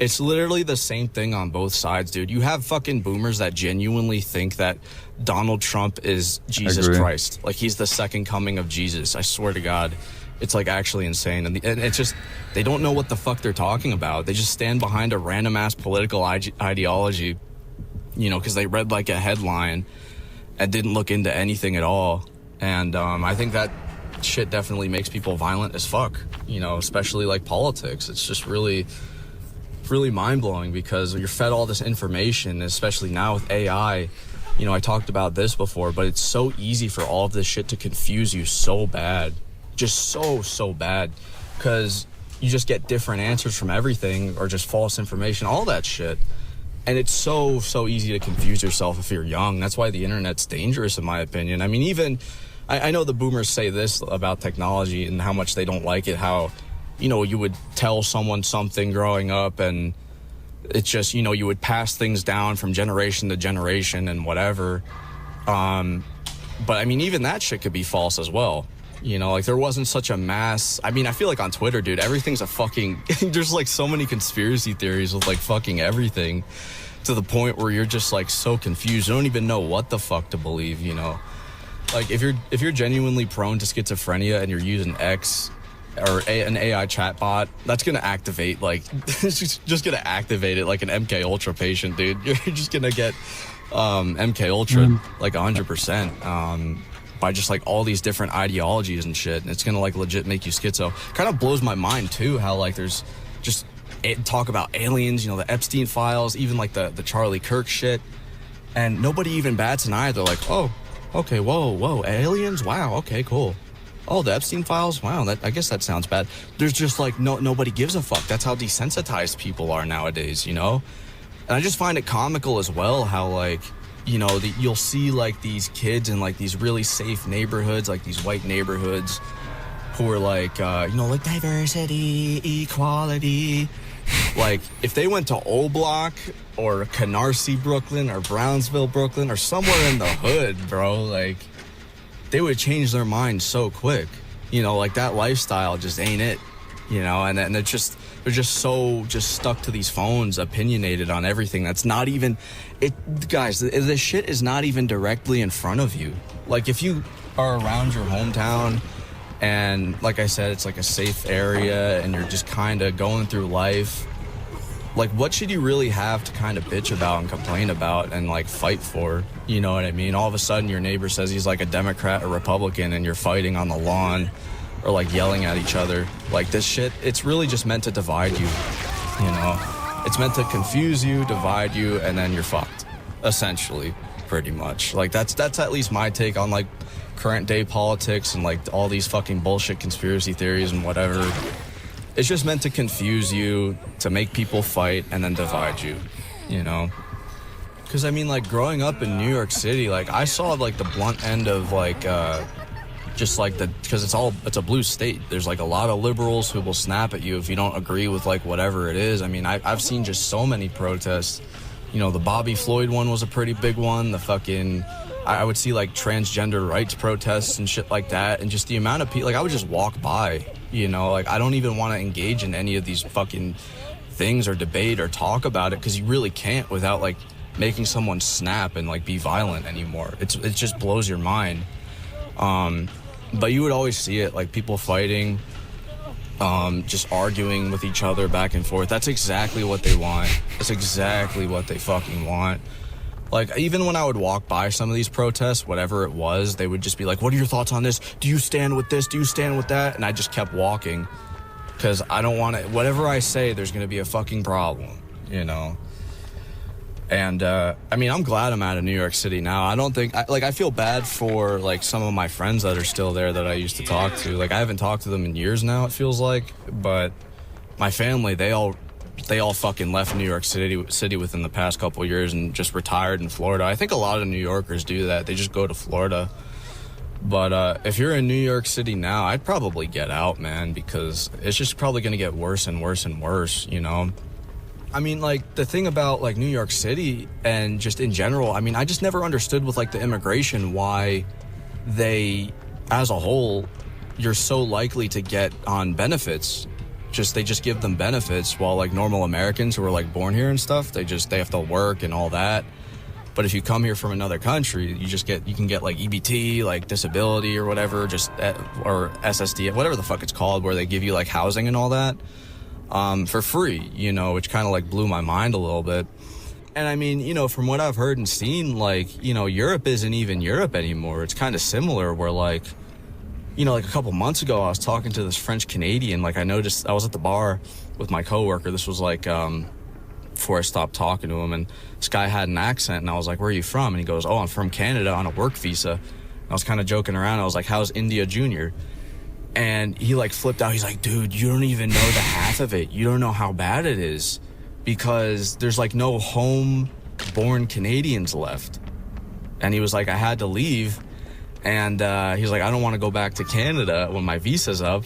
It's literally the same thing on both sides, dude. You have fucking boomers that genuinely think that Donald Trump is Jesus Christ. Like, he's the second coming of Jesus. I swear to God. It's like actually insane. And it's just, they don't know what the fuck they're talking about. They just stand behind a random ass political ideology, you know, because they read like a headline and didn't look into anything at all. And I think that shit definitely makes people violent as fuck, you know, especially like politics. It's just really mind-blowing because you're fed all this information, especially now with AI. You know, I talked about this before, but it's so easy for all of this shit to confuse you so bad. Just so bad, because you just get different answers from everything, or just false information, all that shit. And it's so easy to confuse yourself if you're young. That's why the internet's dangerous, in my opinion. I mean, even I know the boomers say this about technology and how much they don't like it, how, you know, you would tell someone something growing up and it's just, you know, you would pass things down from generation to generation and whatever. But I mean, even that shit could be false as well. You know, like, there wasn't such a mass. I mean, I feel like on Twitter, dude, everything's a fucking, there's like so many conspiracy theories with like fucking everything, to the point where you're just like so confused. You don't even know what the fuck to believe, you know? Like, if you're genuinely prone to schizophrenia and you're using X or an AI chatbot, that's gonna activate, like, it's just gonna activate it like an MK Ultra patient, dude. You're just gonna get MK Ultra like 100%. By just like all these different ideologies and shit, and it's gonna like legit make you schizo. Kind of blows my mind too how like there's just talk about aliens, you know, the Epstein files, even like the Charlie Kirk shit, and nobody even bats an eye. They're like, oh, okay, whoa, aliens, wow, okay, cool. Oh, the Epstein files? Wow, I guess that sounds bad. There's just like nobody gives a fuck. That's how desensitized people are nowadays, you know? And I just find it comical as well how like, you know, you'll see like these kids in like these really safe neighborhoods, like these white neighborhoods who are like, you know, like diversity, equality. Like if they went to O Block or Canarsie, Brooklyn or Brownsville, Brooklyn or somewhere in the hood, bro, like they would change their mind so quick, you know, like that lifestyle just ain't it, you know, and they're just so stuck to these phones, opinionated on everything. That's not even it, guys. This shit is not even directly in front of you. Like if you are around your hometown and like I said, it's like a safe area and you're just kind of going through life, like what should you really have to kind of bitch about and complain about and like fight for? You know what I mean? All of a sudden your neighbor says he's like a Democrat or Republican and you're fighting on the lawn or like yelling at each other. Like this shit, it's really just meant to divide you, you know? It's meant to confuse you, divide you, and then you're fucked, essentially, pretty much. Like that's at least my take on like current day politics and like all these fucking bullshit conspiracy theories and whatever. It's just meant to confuse you, to make people fight, and then divide you, you know? Because, I mean, like, growing up in New York City, like, I saw, like, the blunt end of, like, just, like, because it's a blue state. There's, like, a lot of liberals who will snap at you if you don't agree with, like, whatever it is. I mean, I've seen just so many protests. You know, the Bobby Floyd one was a pretty big one. The fucking... I would see like transgender rights protests and shit like that, and just the amount of people, like I would just walk by, you know, like I don't even want to engage in any of these fucking things or debate or talk about it because you really can't without like making someone snap and like be violent anymore. It just blows your mind. But you would always see it, like people fighting, just arguing with each other back and forth. That's exactly what they want. That's exactly what they fucking want. Like, even when I would walk by some of these protests, whatever it was, they would just be like, what are your thoughts on this? Do you stand with this? Do you stand with that? And I just kept walking because I don't want to, whatever I say, there's going to be a fucking problem, you know? And, I mean, I'm glad I'm out of New York City now. I don't think, I feel bad for, like, some of my friends that are still there that I used to talk to. Like, I haven't talked to them in years now, it feels like. But my family, they all fucking left New York City within the past couple of years and just retired in Florida. I think a lot of New Yorkers do that. They just go to Florida. But if you're in New York City now, I'd probably get out, man, because it's just probably going to get worse and worse and worse, you know? I mean, like, the thing about, like, New York City and just in general, I mean, I just never understood with, like, the immigration why they, as a whole, you're so likely to get on benefits. They just give them benefits while like normal Americans who are like born here and stuff, they have to work and all that. But if you come here from another country, you can get like EBT, like disability or whatever, or SSD, whatever the fuck it's called, where they give you like housing and all that, for free, you know, which kind of like blew my mind a little bit. And I mean, you know, from what I've heard and seen, like, you know, Europe isn't even Europe anymore. It's kind of similar where like, you know, like a couple months ago, I was talking to this French Canadian. Like I noticed I was at the bar with my coworker. This was like before I stopped talking to him, and this guy had an accent, and I was like, "Where are you from?" And he goes, "Oh, I'm from Canada on a work visa." And I was kind of joking around. I was like, "How's India Junior?" And he like flipped out. He's like, "Dude, you don't even know the half of it. You don't know how bad it is, because there's like no home-born Canadians left." And he was like, "I had to leave." And he's like, I don't want to go back to Canada when my visa's up.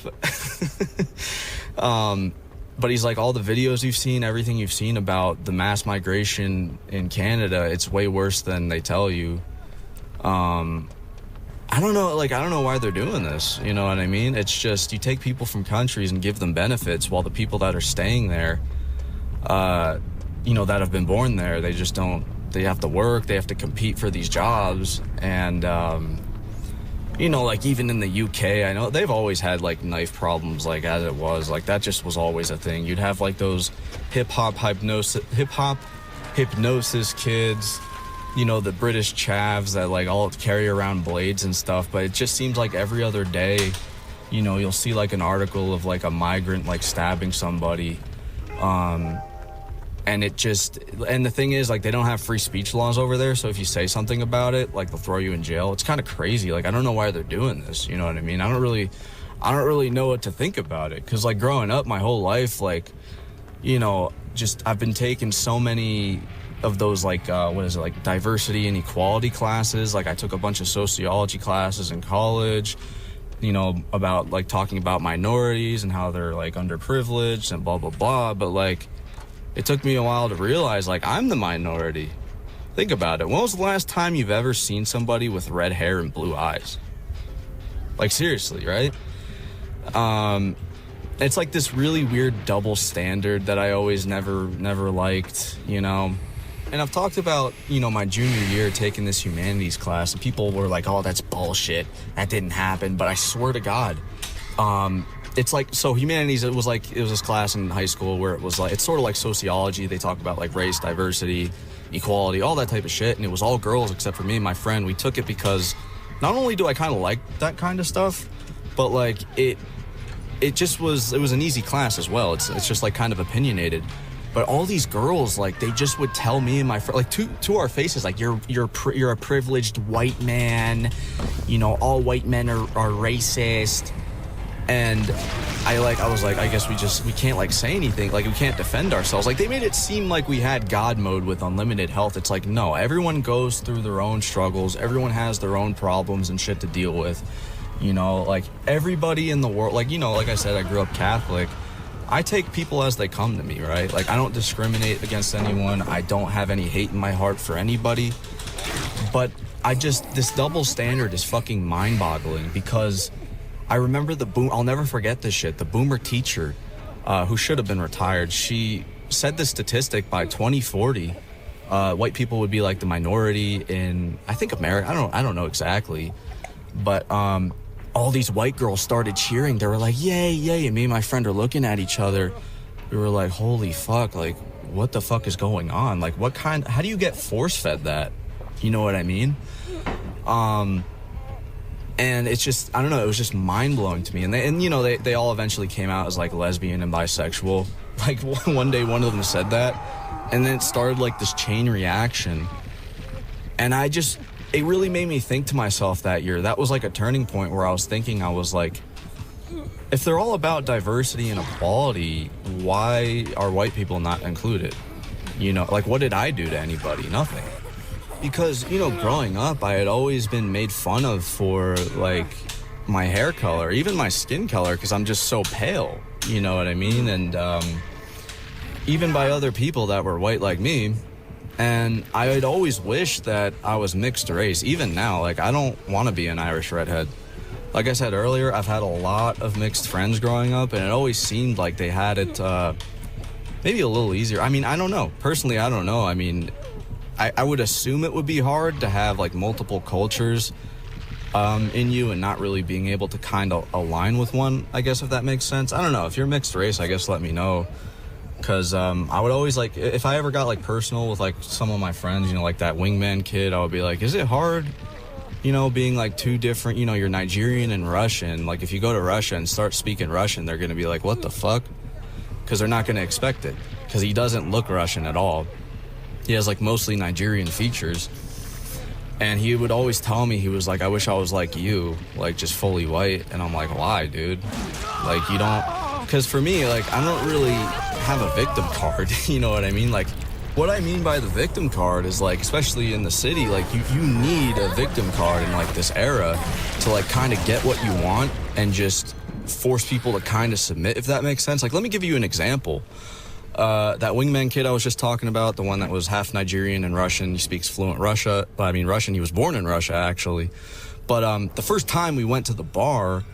But he's like, all the videos you've seen, everything you've seen about the mass migration in Canada, it's way worse than they tell you. I don't know why they're doing this. You know what I mean? It's just, you take people from countries and give them benefits while the people that are staying there, you know, that have been born there, they just don't, they have to work, they have to compete for these jobs. And, you know, like even in the UK, I know they've always had like knife problems, like as it was, like that just was always a thing. You'd have like those hip hop hypnosis kids, you know, the British chavs that like all carry around blades and stuff. But it just seems like every other day, you know, you'll see like an article of like a migrant like stabbing somebody. And and the thing is, like, they don't have free speech laws over there, so if you say something about it, like, they'll throw you in jail. It's kind of crazy. Like, I don't know why they're doing this, you know what I mean? I don't really know what to think about it, because, like, growing up my whole life, like, you know, just I've been taking so many of those, like, like diversity and equality classes. Like, I took a bunch of sociology classes in college, you know, about, like, talking about minorities and how they're, like, underprivileged and blah, blah, blah. But, like, it took me a while to realize, like, I'm the minority. Think about it. When was the last time you've ever seen somebody with red hair and blue eyes? Like, seriously, right? It's like this really weird double standard that I always never liked, you know? And I've talked about, you know, my junior year taking this humanities class, and people were like, oh, that's bullshit. That didn't happen. But I swear to God, it's like, so humanities, it was this class in high school where it was like, it's sort of like sociology. They talk about like race, diversity, equality, all that type of shit. And it was all girls except for me and my friend. We took it because not only do I kind of like that kind of stuff, but like it was an easy class as well. It's just like kind of opinionated. But all these girls, like, they just would tell me and my friend, like, to our faces, like, you're a privileged white man, you know, all white men are racist. And I was like, I guess we can't, like, say anything. Like, we can't defend ourselves. Like, they made it seem like we had God mode with unlimited health. It's like, no, everyone goes through their own struggles. Everyone has their own problems and shit to deal with. You know, like, everybody in the world, like, you know, like I said, I grew up Catholic. I take people as they come to me, right? Like, I don't discriminate against anyone. I don't have any hate in my heart for anybody. But this double standard is fucking mind-boggling, because I remember I'll never forget this shit. The boomer teacher, who should have been retired, she said this statistic: by 2040, white people would be like the minority in, I think, America. I don't know exactly. But, all these white girls started cheering. They were like, yay, yay. And me and my friend are looking at each other. We were like, holy fuck, like, what the fuck is going on? Like, how do you get force-fed that? You know what I mean? And it's just, I don't know, it was just mind-blowing to me. And you know, they all eventually came out as, like, lesbian and bisexual. Like, one day one of them said that. And then it started, like, this chain reaction. And it really made me think to myself that year. That was like a turning point where I was thinking, I was like, if they're all about diversity and equality, why are white people not included? You know, like, what did I do to anybody? Nothing. Because, you know, growing up, I had always been made fun of for, like, my hair color, even my skin color, because I'm just so pale. You know what I mean? And even by other people that were white like me. And I had always wished that I was mixed race. Even now, like, I don't want to be an Irish redhead. Like I said earlier, I've had a lot of mixed friends growing up, and it always seemed like they had it maybe a little easier. I mean, I don't know. Personally, I don't know. I mean, I would assume it would be hard to have, like, multiple cultures in you and not really being able to kind of align with one, I guess, if that makes sense. I don't know. If you're mixed race, I guess let me know. Because I would always, like, if I ever got, like, personal with, like, some of my friends, you know, like that wingman kid, I would be like, is it hard, you know, being, like, two different, you know, you're Nigerian and Russian. Like, if you go to Russia and start speaking Russian, they're going to be like, what the fuck? Because they're not going to expect it. Because he doesn't look Russian at all. He has, like, mostly Nigerian features. And he would always tell me, he was like, I wish I was like you, like, just fully white. And I'm like, why, dude? Like, you don't... Because for me, like, I don't really have a victim card, you know what I mean? Like, what I mean by the victim card is, like, especially in the city, like, you need a victim card in, like, this era to, like, kind of get what you want and just force people to kind of submit, if that makes sense. Like, let me give you an example. That wingman kid I was just talking about, the one that was half Nigerian and Russian, he speaks fluent Russian, he was born in Russia, actually. But the first time we went to the bar,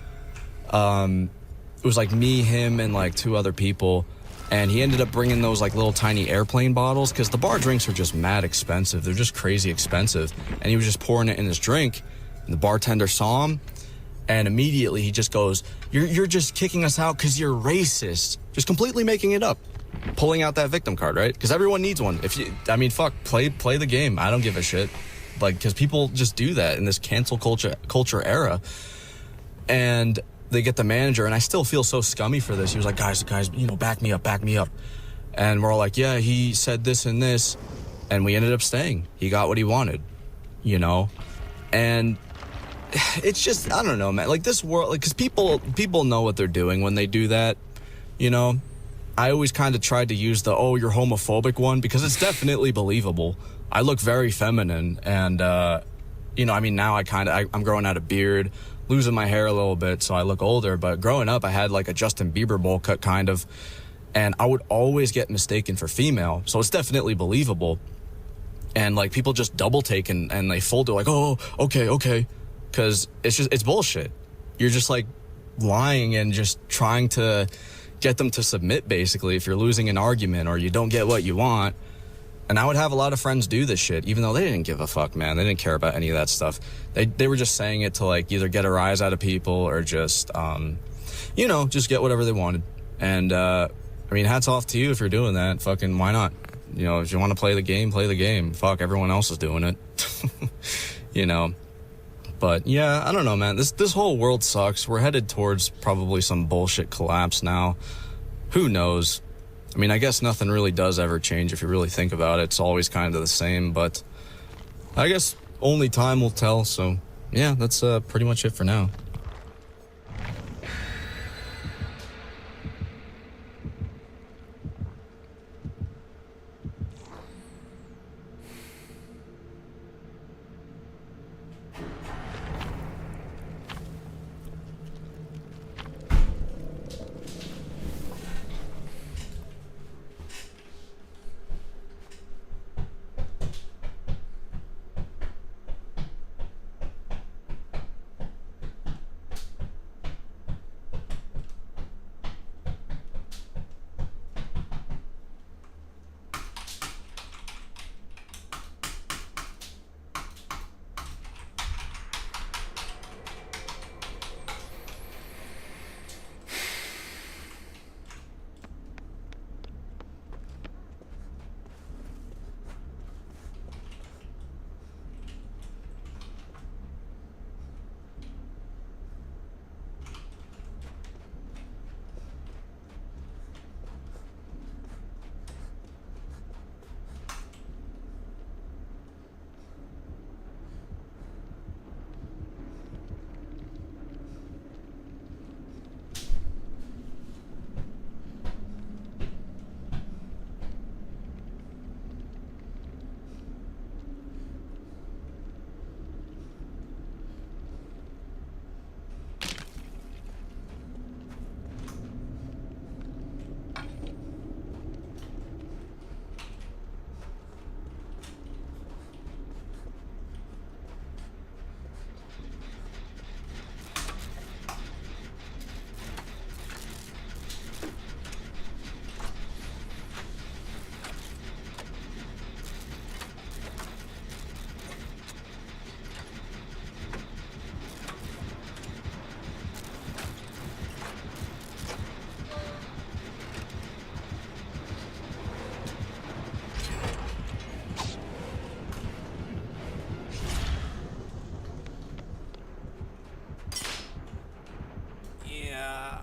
it was like me, him, and like two other people. And he ended up bringing those like little tiny airplane bottles, because the bar drinks are just mad expensive. They're just crazy expensive. And he was just pouring it in his drink. And the bartender saw him. And immediately he just goes, you're just kicking us out because you're racist. Just completely making it up. Pulling out that victim card, right? Because everyone needs one. Fuck, play the game. I don't give a shit. Like, because people just do that in this cancel culture era. And they get the manager, and I still feel so scummy for this. He was like, guys, you know, back me up. And we're all like, yeah, he said this and this. And we ended up staying. He got what he wanted, you know? And it's just, I don't know, man. Like, this world, like, because people know what they're doing when they do that, you know? I always kind of tried to use the, oh, you're homophobic one, because it's definitely believable. I look very feminine, and, you know, I mean, now I'm growing out a beard, losing my hair a little bit, so I look older, but growing up, I had, like, a Justin Bieber bowl cut, kind of, and I would always get mistaken for female, so it's definitely believable. And, like, people just double take and they fold it, like, oh, okay, because it's bullshit. You're just, like, lying and just trying to get them to submit, basically, if you're losing an argument or you don't get what you want. And I would have a lot of friends do this shit, even though they didn't give a fuck, man. They didn't care about any of that stuff. They were just saying it to, like, either get a rise out of people or just, you know, just get whatever they wanted. And, I mean, hats off to you if you're doing that. Fucking, why not? You know, if you want to play the game, play the game. Fuck, everyone else is doing it. You know? But, yeah, I don't know, man. This whole world sucks. We're headed towards probably some bullshit collapse now. Who knows? I mean, I guess nothing really does ever change if you really think about it. It's always kind of the same, but I guess only time will tell. So, yeah, that's pretty much it for now. Yeah.